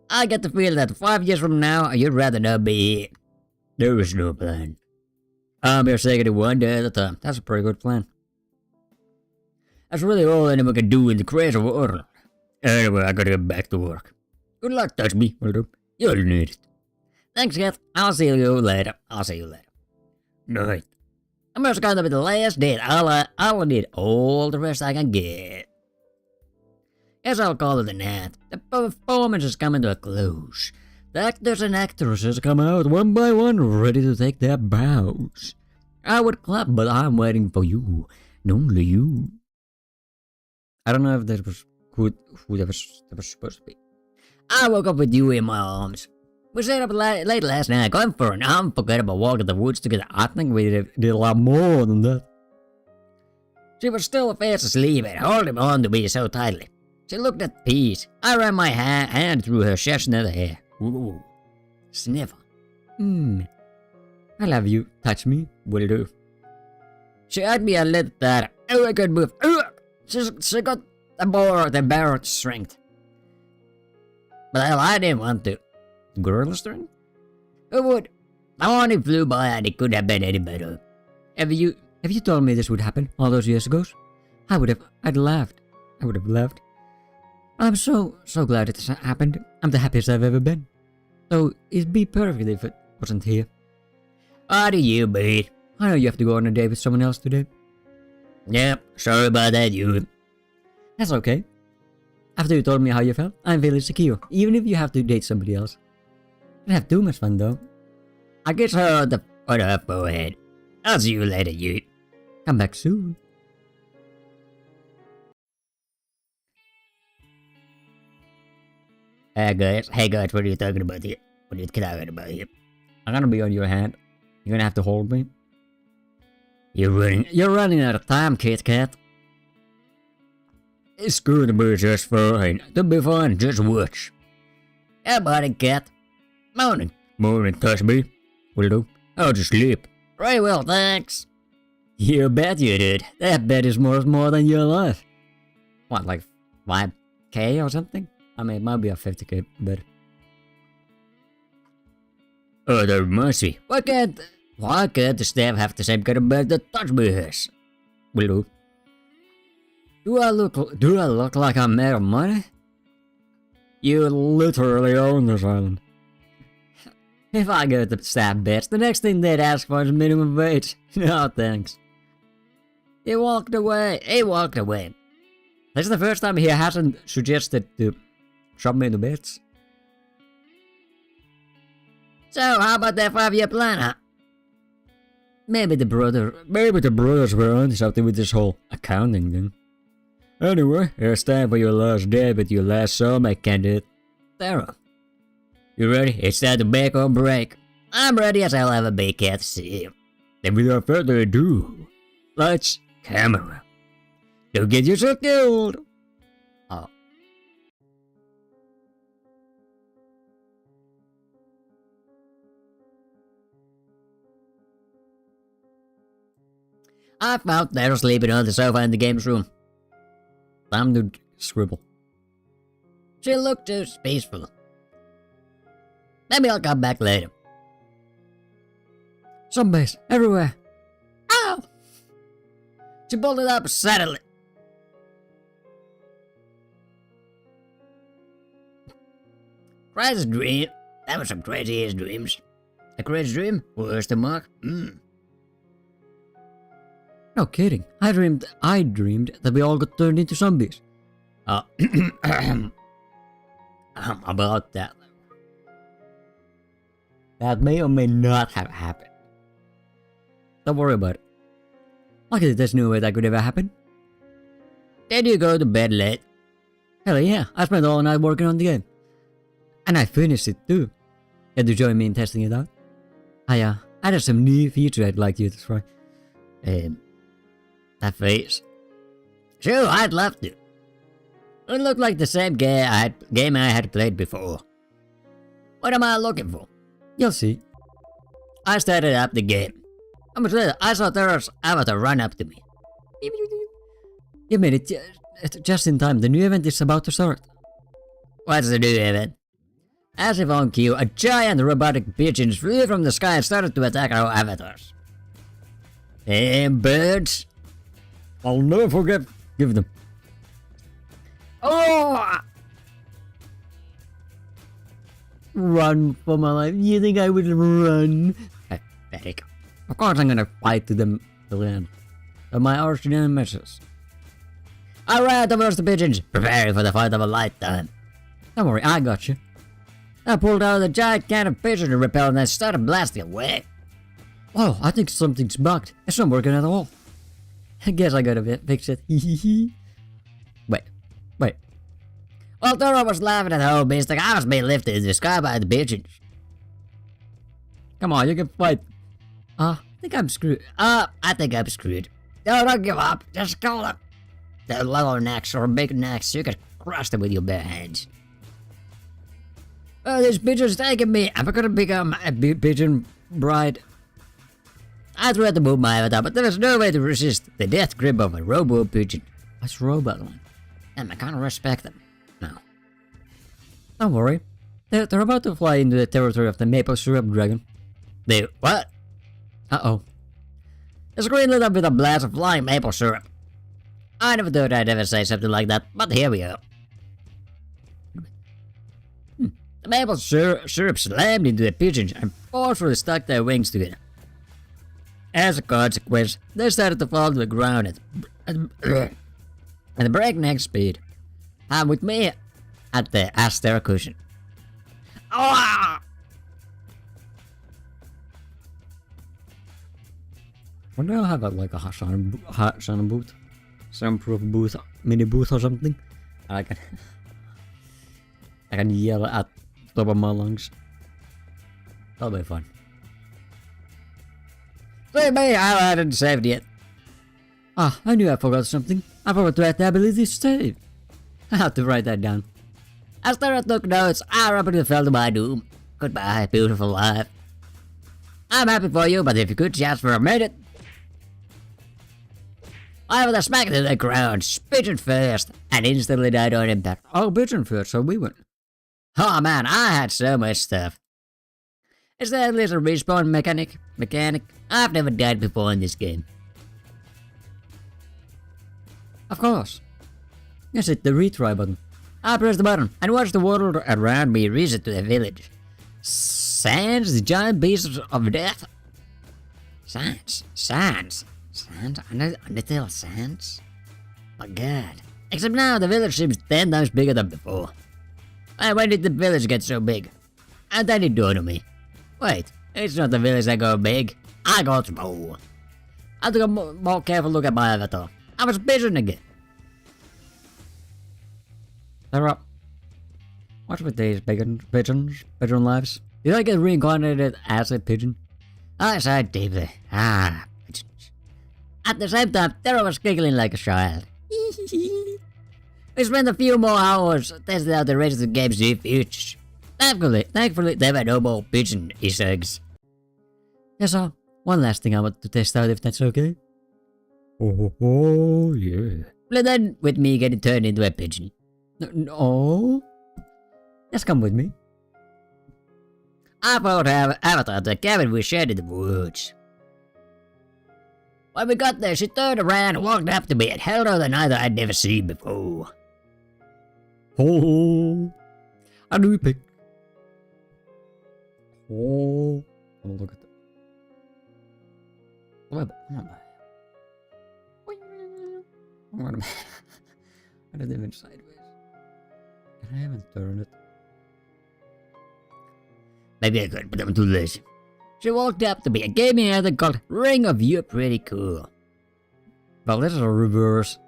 I get the feel that 5 years from now, you'd rather not be here. There is no plan. I'm just taking it one day at a time. That's a pretty good plan. That's really all anyone can do in the crazy world. Anyway, I gotta get back to work. Good luck, touch me. You'll need it. Thanks, Cat. I'll see you later. Night. I'm just gonna be the last day. I'll need all the rest I can get. Guess I'll call it a night. The performance is coming to a close. The actors and actresses come out one by one, ready to take their bows. I would clap, but I'm waiting for you, and only you. I don't know if that was who that was supposed to be. I woke up with you in my arms. We stayed up late last night, going for an unforgettable walk in the woods together. I think we did a lot more than that. She was still fast asleep and holding on to me so tightly. She looked at peace. I ran my hand through her chestnut hair. Ooh. Sniffer. I love you. Touch me. Will do. She hugged me a little tighter. Oh, I could move. She got the barrel strength. But hell, I didn't want to. Gorilla strength? Who would? The morning flew by and it couldn't have been any better. Have you told me this would happen all those years ago? I'd laughed. I would have laughed. I'm so glad it happened. I'm the happiest I've ever been. So it'd be perfect if it wasn't here. How do you beat? I know you have to go on a date with someone else today. Yep, sorry about that, you. That's okay. After you told me how you felt, I'm feeling secure, even if you have to date somebody else. Don't have too much fun though. I kiss her on her forehead. I'll see you later, you. Come back soon. Hey guys, what are you talking about here? What are you talking about here? I'm gonna be on your hand. You're gonna have to hold me. You're running out of time, Kit Kat. It's gonna be just fine. It'll be fine, just watch. Hey buddy, Cat. Morning. Morning, touch me. Will do. I'll just sleep. Very well, thanks. You bet you did. That bet is more than your life. What, like 5K or something? I mean, it might be a 50K bet. Oh, there must be. Why can't the staff have the same kind of bet that Touch Me has? Will do. Do I look like I'm made of money? You literally own this island. If I go to staff bets, the next thing they'd ask for is minimum wage. No thanks. He walked away. This is the first time he hasn't suggested to shove me into bets. So, how about that 5-year plan, huh? Maybe the brothers were on something with this whole accounting thing. Anyway, it's time for your last day with your last soulmate candidate, Sarah. You ready? It's time to make or break. I'm ready as I'll ever be, Cat. See you. Then without further ado, lights, camera. Don't get yourself killed. Oh. I found Sarah sleeping on the sofa in the games room. Time to scribble. She looked too peaceful. Maybe I'll come back later. Zombies everywhere. Ow! She pulled it up suddenly. Crazy dream. That was some crazy ass dreams. A crazy dream? Where's the mark? No kidding. I dreamed that we all got turned into zombies. About that. That may or may not have happened. Don't worry about it. Luckily there's no way that could ever happen. Did you go to bed late? Hell yeah, I spent all night working on the game. And I finished it too. Can you join me in testing it out? I added some new features I'd like you to try. That face. Sure, I'd love to. It looked like the same game I had played before. What am I looking for? You'll see. I started up the game. Almost later, I saw Terra's avatar run up to me. You made it just in time. The new event is about to start. What's the new event? As if on cue, a giant robotic pigeon flew from the sky and started to attack our avatars. Damn birds! I'll never forgive them. Oh! Run for my life. You think I would run? Pathetic. Of course I'm gonna fight to them till the end. But my arch nemesis. I ran towards the pigeons, preparing for the fight of a lifetime. Don't worry, I got you. I pulled out a giant can of pigeon repellent and started blasting away. Oh, I think something's bugged. It's not working at all. I guess I gotta fix it. Wait. While Toro was laughing at the whole mistake, I was being lifted into the sky by the pigeons. Come on, you can fight. I think I'm screwed. I think I'm screwed. No, don't give up. Just call up the little necks or big necks. You can crush them with your bare hands. Oh, this pigeon's taking me. Am I gonna become a pigeon bride? I tried to move my avatar, but there was no way to resist the death grip of a robo pigeon. That's robot line. And I can't respect them. No. Don't worry. They're about to fly into the territory of the maple syrup dragon. They what? Uh-oh. The screen lit up with a blast of flying maple syrup. I never thought I'd ever say something like that, but here we are. The maple syrup slammed into the pigeons and forcefully stuck their wings together. As a consequence, they started to fall to the ground at a breakneck speed. And with me at the Aster cushion. Ah! Wonder I'll have like a hot sauna booth, soundproof booth, mini booth or something. I can yell at the top of my lungs. That'll be fun. Say me, I hadn't saved yet. I knew I forgot something. I forgot to add the ability to save. I have to write that down. As Tara took notes, I rapidly fell to my doom. Goodbye, beautiful life. I'm happy for you, but if you could just for a minute. I was smacked to the ground, pigeon first, and instantly died on impact. Oh, pigeon first, so we went. Oh man, I had so much stuff. Is there at least a respawn mechanic? I've never died before in this game. Of course. Just hit the retry button. I pressed the button and watched the world around me reset to the village. Sans, the giant beasts of death. Sans. Undertale Sans? My god. Except now the village seems 10 times bigger than before. Hey, when did the village get so big? And then it dawned on me. Wait, it's not the village that got big. I got small. I took a more careful look at my avatar. I was pigeon again. They're up. What's with these pigeon lives? Did I get reincarnated as a pigeon? I sighed deeply. Pigeons. At the same time, Tara was giggling like a child. We spent a few more hours testing out the rest of the game's new features. Thankfully, there were no more pigeon Easter eggs. Yes, one last thing I want to test out if that's okay. Oh yeah. Play then with me getting turned into a pigeon. No. Just come with me. I followed Avatar to the cabin we shared in the woods. When we got there, she turned around and walked up to me and held out an eye that I'd never seen before. Oh, how do we pick? Oh, look at that. I didn't even sideways. And I haven't turned it. Maybe I could, but I'm too lazy. She walked up to me and gave me another called Ring of You Pretty Cool. Well, this is a reversal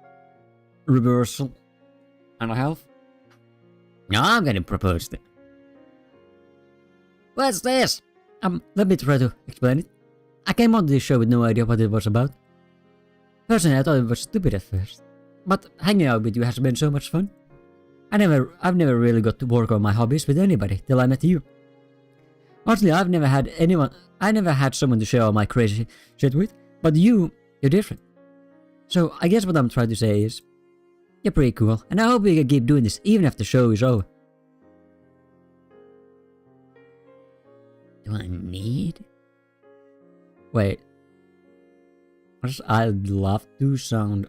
and a half. Now I'm gonna propose it. What's this? Let me try to explain it. I came on this show with no idea what it was about. Personally, I thought it was stupid at first. But hanging out with you has been so much fun. I've never really got to work on my hobbies with anybody till I met you. Honestly, I never had someone to share all my crazy shit with, but you're different. So I guess what I'm trying to say is, you're pretty cool, and I hope we can keep doing this even if the show is over. Do I need? Wait. I'd love to sound.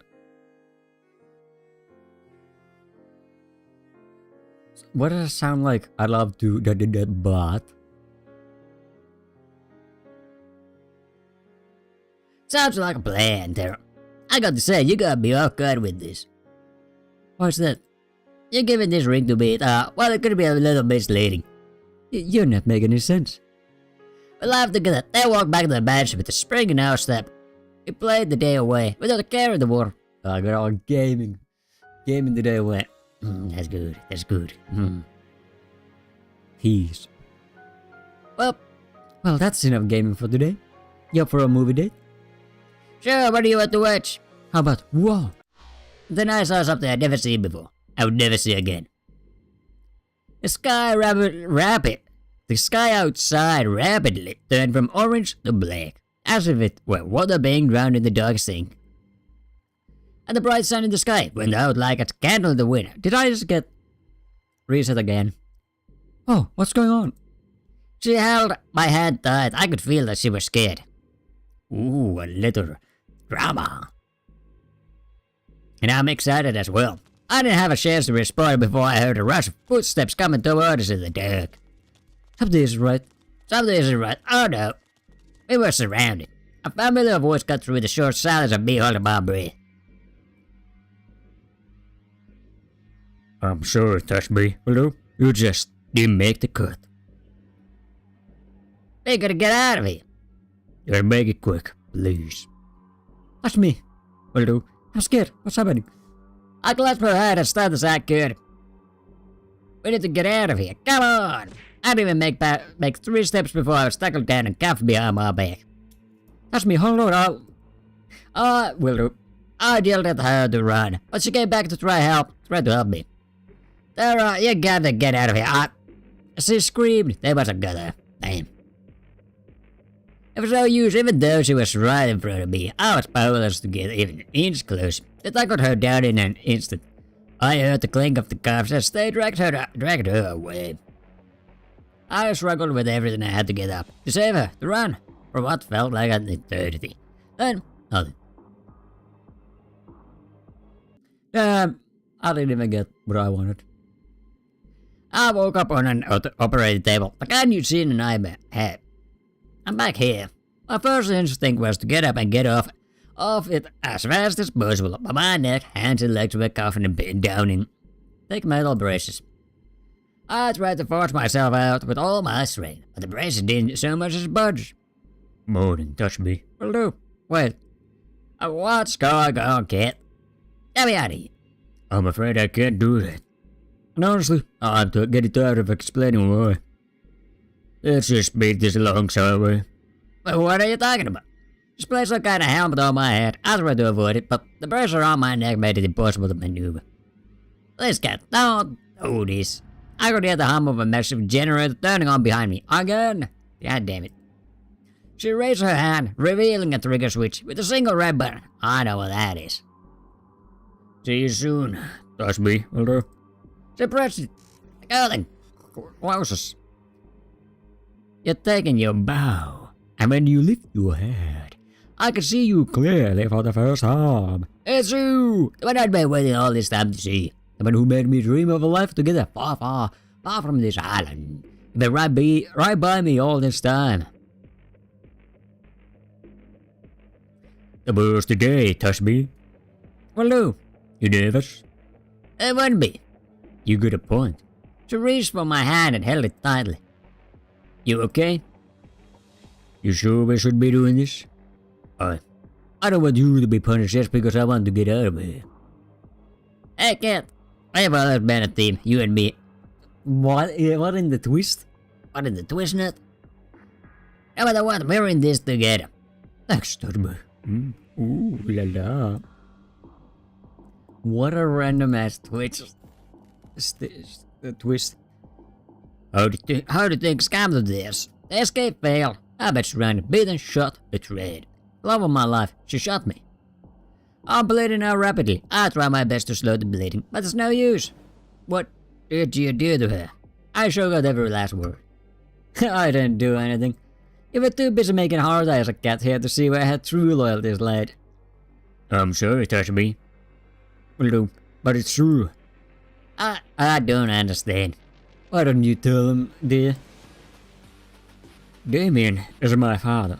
What does it sound like? I'd love to but. Sounds like a plan, Tara. I got to say, you gotta be off guard with this. What's that? You're giving this ring to me, well, it could be a little misleading. You're not making any sense. Well, after that, they walked back to the mansion with a spring in our step. We played the day away without a care in the world. Oh, we're all gaming the day away. That's good. Peace. Well, that's enough gaming for today. You up for a movie date? Sure, what do you want to watch? How about, whoa. Then I saw something I'd never seen before. I would never see again. The sky outside rapidly turned from orange to black, as if it were water being drowned in the dark sink. And the bright sun in the sky went out like a candle in the wind. Did I just get reset again? Oh, what's going on? She held my hand tight. I could feel that she was scared. Ooh, a little drama. And I'm excited as well. I didn't have a chance to respond before I heard a rush of footsteps coming toward us in the dark. Something isn't right. Oh no. We were surrounded. A familiar voice cut through the short silence of me holding my breath. I'm sorry, Touchby. Hello? You just didn't make the cut. We gotta get out of here. You gotta make it quick, please. That's me. Hello? I'm scared. What's happening? I clasped her hand as fast as I could. We need to get out of here. Come on! I didn't even make 3 steps before I was tackled down and cuffed behind my back. That's me. Hold on. Will do. I yelled at her to run, but she came back to try to help me. Tara, you gotta get out of here. She screamed. They must have got her. Damn. It was no use, even though she was right in front of me. I was powerless to get even an inch close. They tackled her down in an instant. I heard the clink of the cuffs as they dragged her away. I struggled with everything I had to get up, to save her, to run, for what felt like an eternity. Then, nothing. I didn't even get what I wanted. I woke up on an operating table, the kind you'd seen in an had. I'm back here. My first instinct was to get up and get off it as fast as possible, but my neck, hands and legs were coughing and pinned down in thick metal braces. I tried to force myself out with all my strength, but the braces didn't so much as budge. More than touch me. Will do. Wait. What's going on, kid? Get me out of here. I'm afraid I can't do that. And honestly, I'm getting tired of explaining why. Let's just speed this along somewhere. But what are you talking about? Just place some kind of helmet on my head. I tried to avoid it, but the pressure on my neck made it impossible to maneuver. This cat, don't do this. I could hear the hum of a massive generator turning on behind me. Again! God damn it. She raised her hand, revealing a trigger switch with a single red button. I know what that is. See you soon. Touch me, will do. She pressed it. The girl then closes. You're taking your bow, and when you lift your head, I can see you clearly for the first time. It's you! The one I'd been waiting all this time to see. The one who made me dream of a life together far from this island. You've been right by me all this time. The was the day, touch me. Well, no. You nervous? It wouldn't be. You got a point. She reached for my hand and held it tightly. You okay? You sure we should be doing this? I don't want you to be punished just because I want to get out of here. Hey, kid. I have always been a team, you and me. What in the twist? What in the twist nut? No matter what, we're in this together. Thanks, Turbo. Ooh la la. What a random ass twist. Twist. How do things come to this? Escape failed. I've been surrounded, beaten, shot, betrayed. Love of my life, she shot me. I'm bleeding now rapidly. I try my best to slow the bleeding, but it's no use. What did you do to her? I sure got every last word. I didn't do anything. You were too busy making hard eyes at cat here to see where her true loyalty is laid. I'm sorry, Touchby. Well, but it's true. I don't understand. Why don't you tell him, dear? Damien is my father.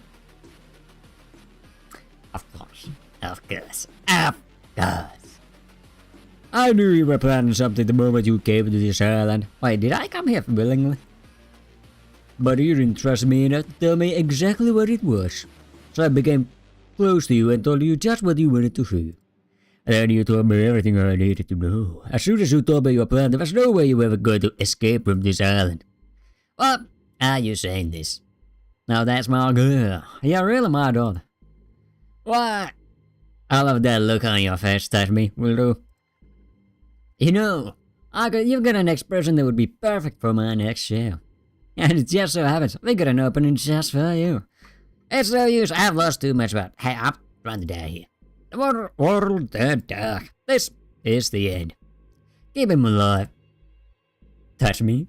Of course. Of course. Of course. I knew you were planning something the moment you came to this island. Why, did I come here willingly? But you didn't trust me enough to tell me exactly what it was. So I became close to you and told you just what you wanted to see. And then you told me everything I needed to know. As soon as you told me your plan, there was no way you were ever going to escape from this island. What are you saying this? Now that's my girl. You're really my daughter. What? I love that look on your face, Touchby, will do. You know, you've got an expression that would be perfect for my next show. And it just so happens, we got an opening just for you. It's no use, I've lost too much about. Hey, I'm trying to die here. The world turned dark. This is the end. Keep him alive. Touch me,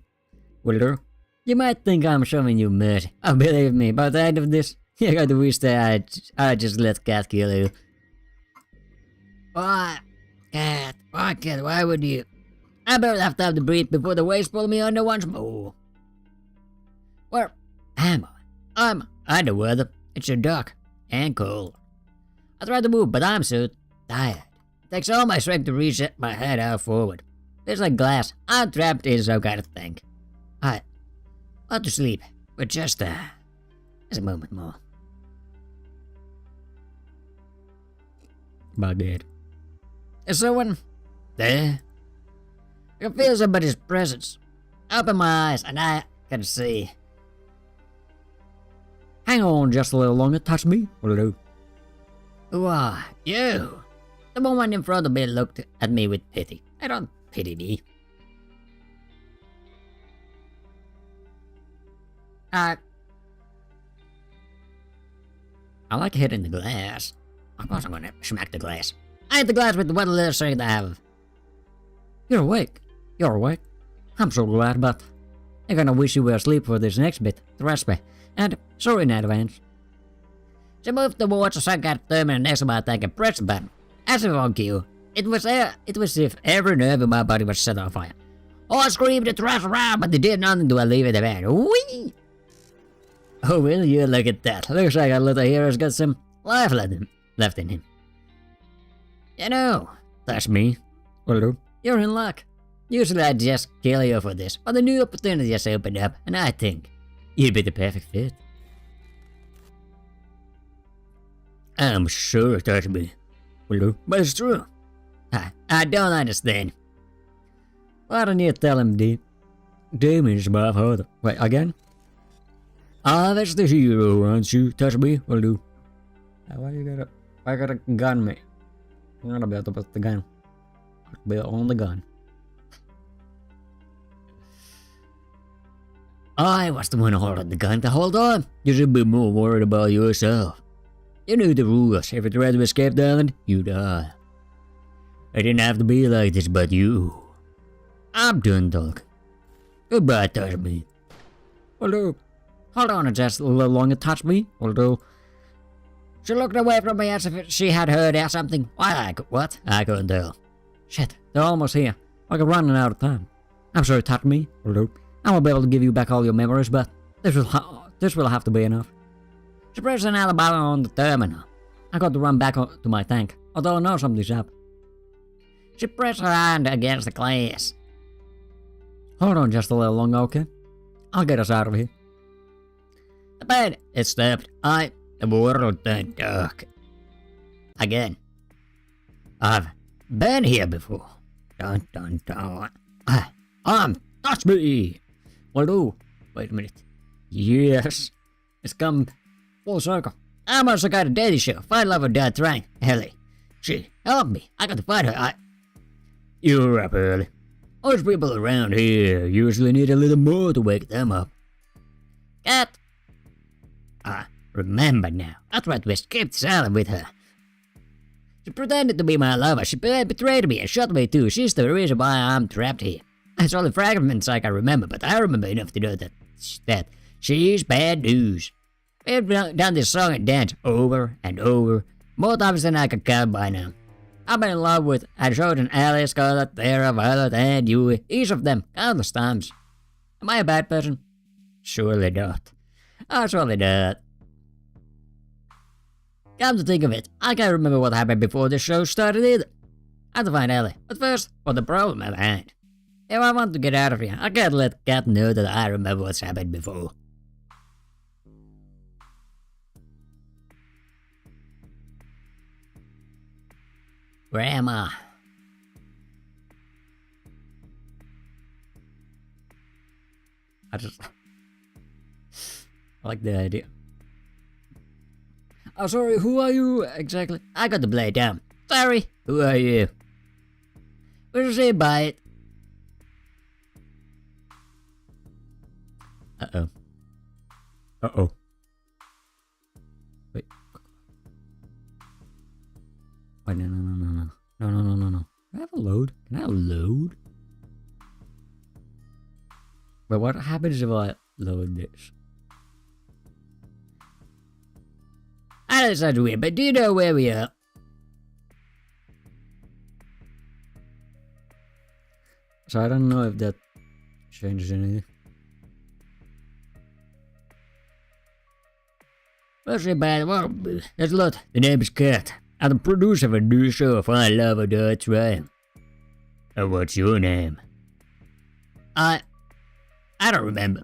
will do. You might think I'm showing you mercy. Oh, believe me, by the end of this, you're going to wish that I just let Cat kill you. Why, Cat? Why, Cat? Why would you? I barely have time to breathe before the waves pull me under once more. Where am I? I'm underwater. It's so dark and cold. I try to move, but I'm so tired. It takes all my strength to reset my head out forward. It's like glass. I'm trapped in some kind of thing. I want to sleep, but just a moment more. My God. Is someone there? I can feel somebody's presence. Open my eyes and I can see. Hang on just a little longer, touch me, will it do? Who are you? The woman in front of me looked at me with pity. I don't pity me. I like hitting the glass. Of course I'm gonna smack the glass. I hit the glass with one little strength I have. You're awake. You're awake. I'm so glad, but I'm gonna wish you were asleep for this next bit. Trust me. And sorry in advance. She moved towards the sunken terminal next to my tank and pressed the button. As if on cue, it was as if every nerve in my body was set on fire. I screamed and thrashed around, but they did nothing to alleviate the pain. Whee! Oh, will you look at that? Looks like our little hero's got some life left in him. You know, that's me. Well, you're in luck. Usually I'd just kill you for this, but the new opportunity just opened up, and I think you'd be the perfect fit. I'm sure it touched me. Well, but it's true. I don't understand. Why don't you tell him, Damien's my father. Wait, again? That's the hero, aren't you? Touch me, will do. Why you gotta gun me? I'm not about to put the gun. Be on the gun. I was the one holding the gun the whole time. You should be more worried about yourself. You knew the rules. If you tried to escape the island, you die. It didn't have to be like this, but you. I'm done talking. Goodbye, touch me. Will do. Hold on just a little longer, touch me. Will do. She looked away from me as if she had heard something. Why, what? I couldn't tell. Shit, they're almost here. Like I'm running out of time. I'm sorry, touch me. Will do. I won't be able to give you back all your memories, but this will have to be enough. She pressed an alibi on the terminal. I got to run back to my tank, although I know something's up. She pressed her hand against the glass. Hold on just a little longer, okay? I'll get us out of here. The bed is stopped. The world turned dark. Again. I've been here before. Dun dun dun. Touch me! Well, do. Wait a minute. Yes. It's come full circle. I'm also got a daddy show. Find love or die trying. Ellie. She help me. I got to find her. You're up early. Most people around here usually need a little more to wake them up. Cat, Remember now, I tried to escape this island with her. She pretended to be my lover. She betrayed me and shot me too. She's the reason why I'm trapped here. It's only fragments I can remember, but I remember enough to know that she's bad news. We've done this song and dance over and over, more times than I can count by now. I've been in love with and chosen Alice, Scarlet, Tara, Violet, and you, each of them, countless times. Am I a bad person? Surely not. Oh, surely not. Come to think of it, I can't remember what happened before the show started either. I had to find Ellie, but first, what the problem at hand. If I want to get out of here, I can't let Cat know that I remember what's happened before. Where am I? I like the idea. Oh, sorry, who are you exactly? I got the blade down. Sorry, who are you? What did you say by it? Uh-oh. Uh-oh. Wait. Wait, no. Can I have a load? Can I have a load? But what happens if I load this? I know it sounds weird, but do you know where we are? So I don't know if that changes anything. What's it bad? Well, there's a lot. The name is Kat. I'm the producer of a new show if I love a dirt trail. And what's your name? I don't remember.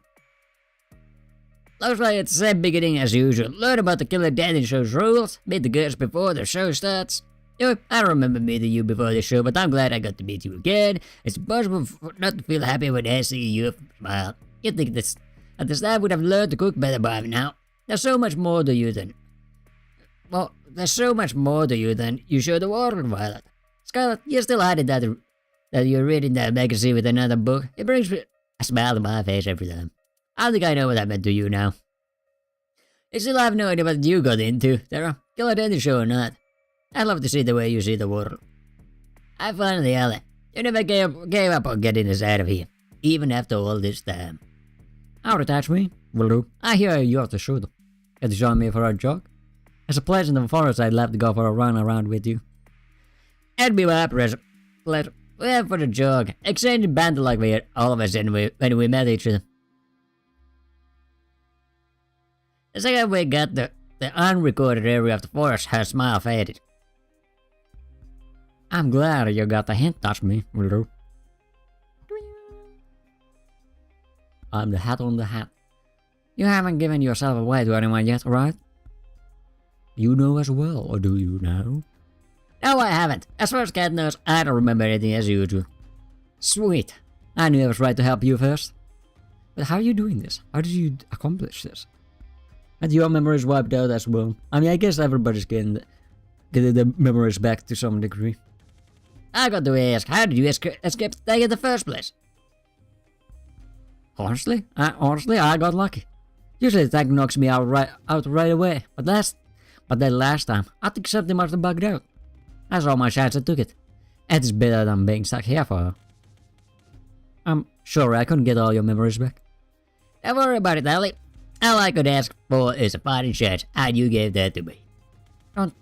Looks like it's the same beginning as usual. Learn about the Killer Dandy Show's rules. Meet the girls before the show starts. I don't remember meeting you before the show, but I'm glad I got to meet you again. It's impossible not to feel happy when I see you smile. You'd think that the staff would have learned to cook better by now. There's so much more to you than... Well, there's so much more to you than you show the world, Violet. Scarlet, you're still hiding that you're reading that magazine with another book. It brings a smile to my face every time. I think I know what that meant to you now. I still have no idea what you got into, Tara. Killer Dandy Show or not. I'd love to see the way you see the world. I finally, Ellie. You never gave up on getting us out of here, even after all this time. I'll attach me, will do. I hear you're the shooter. Can you join me for a jog? It's a pleasure in the forest. I'd love to go for a run around with you. It'd be my pleasure. We went for the jog, exchanging banter like we had all of us when we met each other. The second we got the unrecorded area of the forest, her smile faded. I'm glad you got the hint, touch me, will do. I'm the hat on the hat. You haven't given yourself away to anyone yet, right? You know as well, or do you now? No, I haven't. As far as Cat knows, I don't remember anything as usual. Sweet. I knew I was right to help you first. But how are you doing this? How did you accomplish this? And your memories wiped out as well. I mean, I guess everybody's getting the memories back to some degree. I got to ask, how did you escape the thing in the first place? Honestly, I got lucky. Usually the tank knocks me out right away, but then last time, I think something must have bugged out. I saw my chance and took it. And it's better than being stuck here for her. I'm sorry I couldn't get all your memories back. Don't worry about it, Ellie. All I could ask for is a fighting chance, and you gave that to me. Don't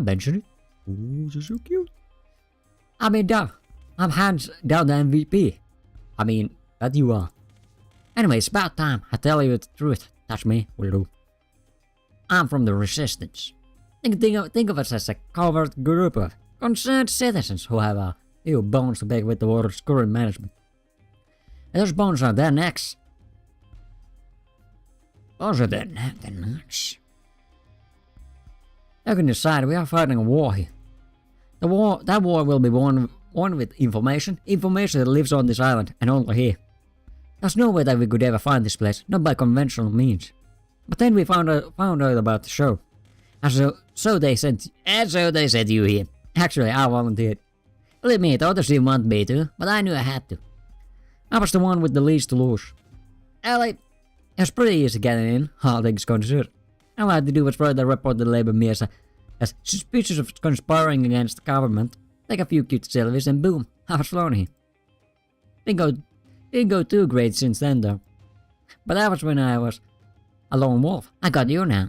mention it. Oh, this is so cute. I mean, I'm hands down the MVP. I mean, that you are. Anyway, it's about time I tell you the truth. Touch me, will do. I'm from the Resistance. Think of us as a covert group of concerned citizens who have a few bones to pick with the world's current management. And those bones are their necks. Those are their necks. You can decide we are fighting a war here. That war will be won with information that lives on this island and only here. There's no way that we could ever find this place, not by conventional means. But then we found out about the show. And so they sent you here. Actually, I volunteered. Believe me, the others didn't want me to, but I knew I had to. I was the one with the least to lose. Ellie, it was pretty easy getting in, all things considered. All I had to do was further report the labor me as suspicious of conspiring against the government, take a few cute selfies, and boom, I was flown here. Didn't go too great since then though. But that was when I was a lone wolf. I got you now.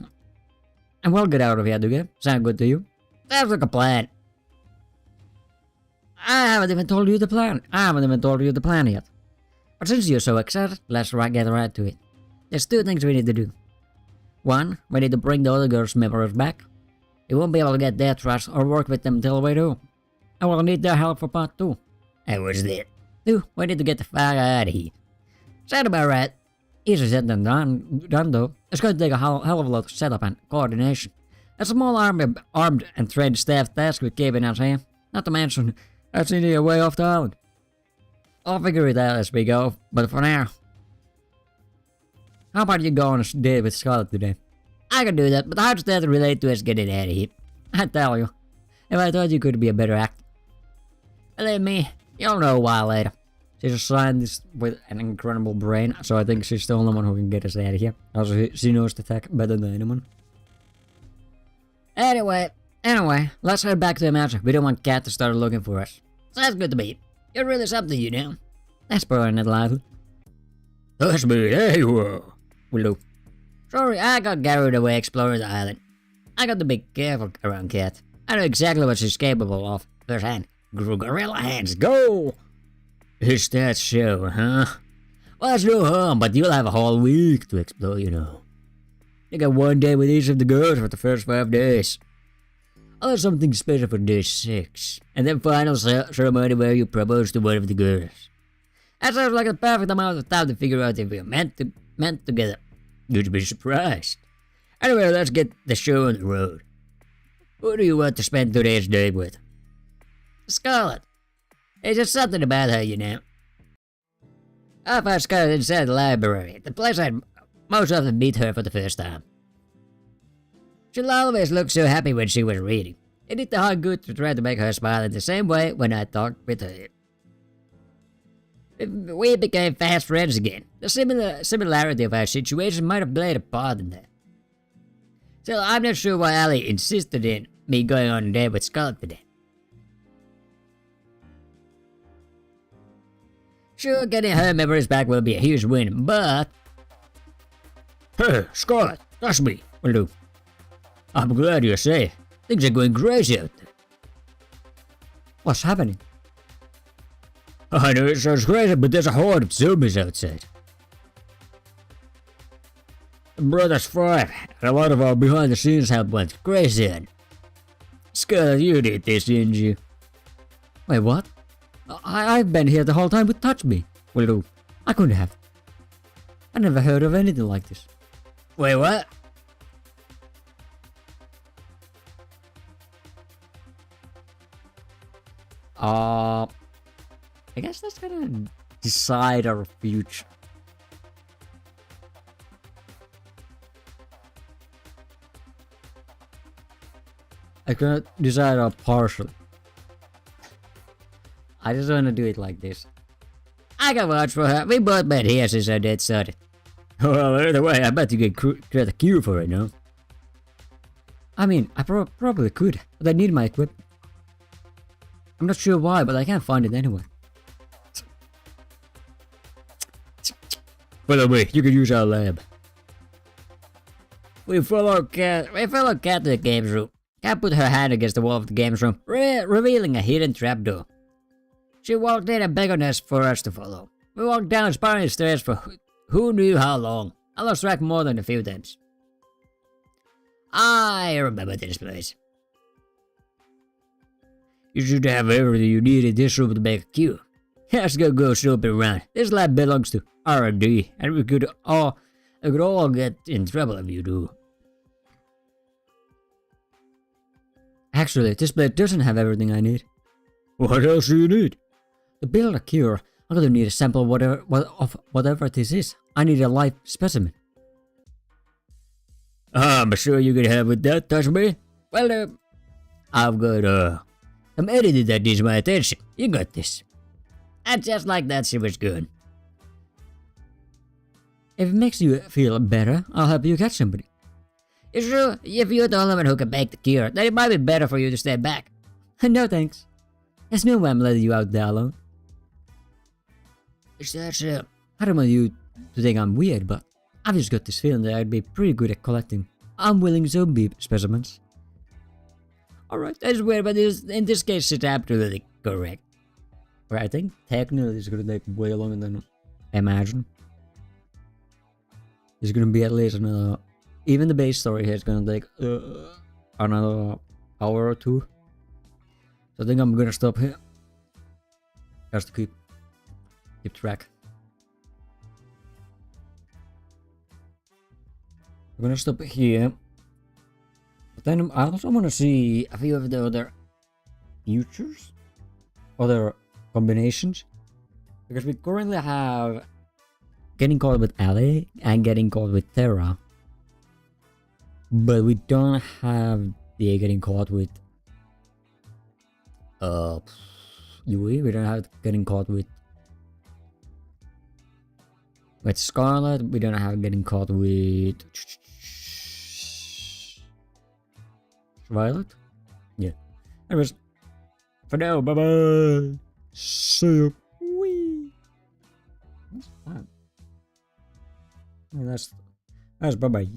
And we'll get out of here together. Sound good to you? Sounds like a plan. I haven't even told you the plan yet. But since you're so excited, let's get right to it. There's two things we need to do. One, we need to bring the other girls' memories back. We won't be able to get their trust or work with them until we do. And we'll need their help for part 2. And what's that? 2, we need to get the fuck out of here. Sound about right. Easier said than done though. It's going to take a hell of a lot of setup and coordination. A small armed and trained staff tasked with keeping us here. Not to mention, that's India way off the island. I'll figure it out as we go, but for now. How about you go on a date with Scarlet today? I can do that, but how does that relate to us getting out of here? I tell you, if I thought you could be a better actor. Believe me, you'll know a while later. She's a scientist with an incredible brain, so I think she's the only one who can get us out of here. Also, she knows the tech better than anyone. Anyway, let's head back to the mansion. We don't want Cat to start looking for us. Sounds good to me. You're really something, you know. That's putting it lively. That's me, hey, whoa. Willow. Sorry, I got carried away exploring the island. I got to be careful around Cat. I know exactly what she's capable of. First hand, gorilla hands, go! Is that so, huh? Well, it's no harm, but you'll have a whole week to explore, you know. You got one day with each of the girls for the first 5 days. I'll have something special for day 6. And then final ceremony where you propose to one of the girls. That sounds like the perfect amount of time to figure out if we're meant together. You'd be surprised. Anyway, let's get the show on the road. Who do you want to spend today's day with? Scarlet. There's just something about her, you know. I found Scarlet inside the library, the place I'd most often meet her for the first time. She'll always look so happy when she was reading. It did the heart good to try to make her smile in the same way when I talked with her. We became fast friends again. The similarity of our situation might have played a part in that. Still, I'm not sure why Ali insisted in me going on a date with Scarlet today. Sure, getting her memories back will be a huge win, but... Hey, Scarlet, that's me. Hello. I'm glad you're safe. Things are going crazy out there. What's happening? I know it sounds crazy, but there's a horde of zombies outside. The brothers 5, and a lot of our behind-the-scenes help went crazy and... Scarlet, you did this, didn't you? Wait, what? I've been here the whole time, but touch me. Well, I couldn't have. I never heard of anything like this. Wait, what? I guess that's gonna decide our future. I cannot decide our partially. I just wanna do it like this. I can watch for her. We both met here since our date started. Well, either way, I bet you could create a queue for it, no? I mean, I probably could, but I need my equipment. I'm not sure why, but I can't find it anywhere. By the way, you could use our lab. We follow Cat to the games room. Cat put her hand against the wall of the games room, revealing a hidden trapdoor. She walked in and beckoned us for us to follow. We walked down spiraling stairs for who knew how long. I lost track more than a few times. I remember this place. You should have everything you need in this room to make a queue. Let's go snooping around. This lab belongs to R&D, and we could all get in trouble if you do. Actually, this place doesn't have everything I need. What else do you need? To build a cure, I'm gonna need a sample of whatever this is. I need a live specimen. I'm sure you can help with that, touch me. Well, I've got some editing that needs my attention. You got this. And just like that, she was good. If it makes you feel better, I'll help you catch somebody. It's true, if you're the only one who can make the cure, then it might be better for you to stay back. No thanks. There's no way I'm letting you out there alone. It's that, I don't want you to think I'm weird, but I've just got this feeling that I'd be pretty good at collecting unwilling zombie specimens. Alright, that's weird, but in this case it's absolutely correct. But I think technically it's gonna take way longer than I imagine. It's gonna be at least another... Even the base story here is gonna take another hour or two. So I think I'm gonna stop here. Just to keep track. I'm gonna stop here. But then I also wanna see a few of the other futures. Other combinations. Because we currently have getting caught with Ellie and getting caught with Terra. But we don't have the getting caught with Yui. We don't have getting caught with Scarlet. We don't have getting caught with Violet. Yeah. Anyways, for now, bye bye. See you. Wee. That's fine. That's bye bye.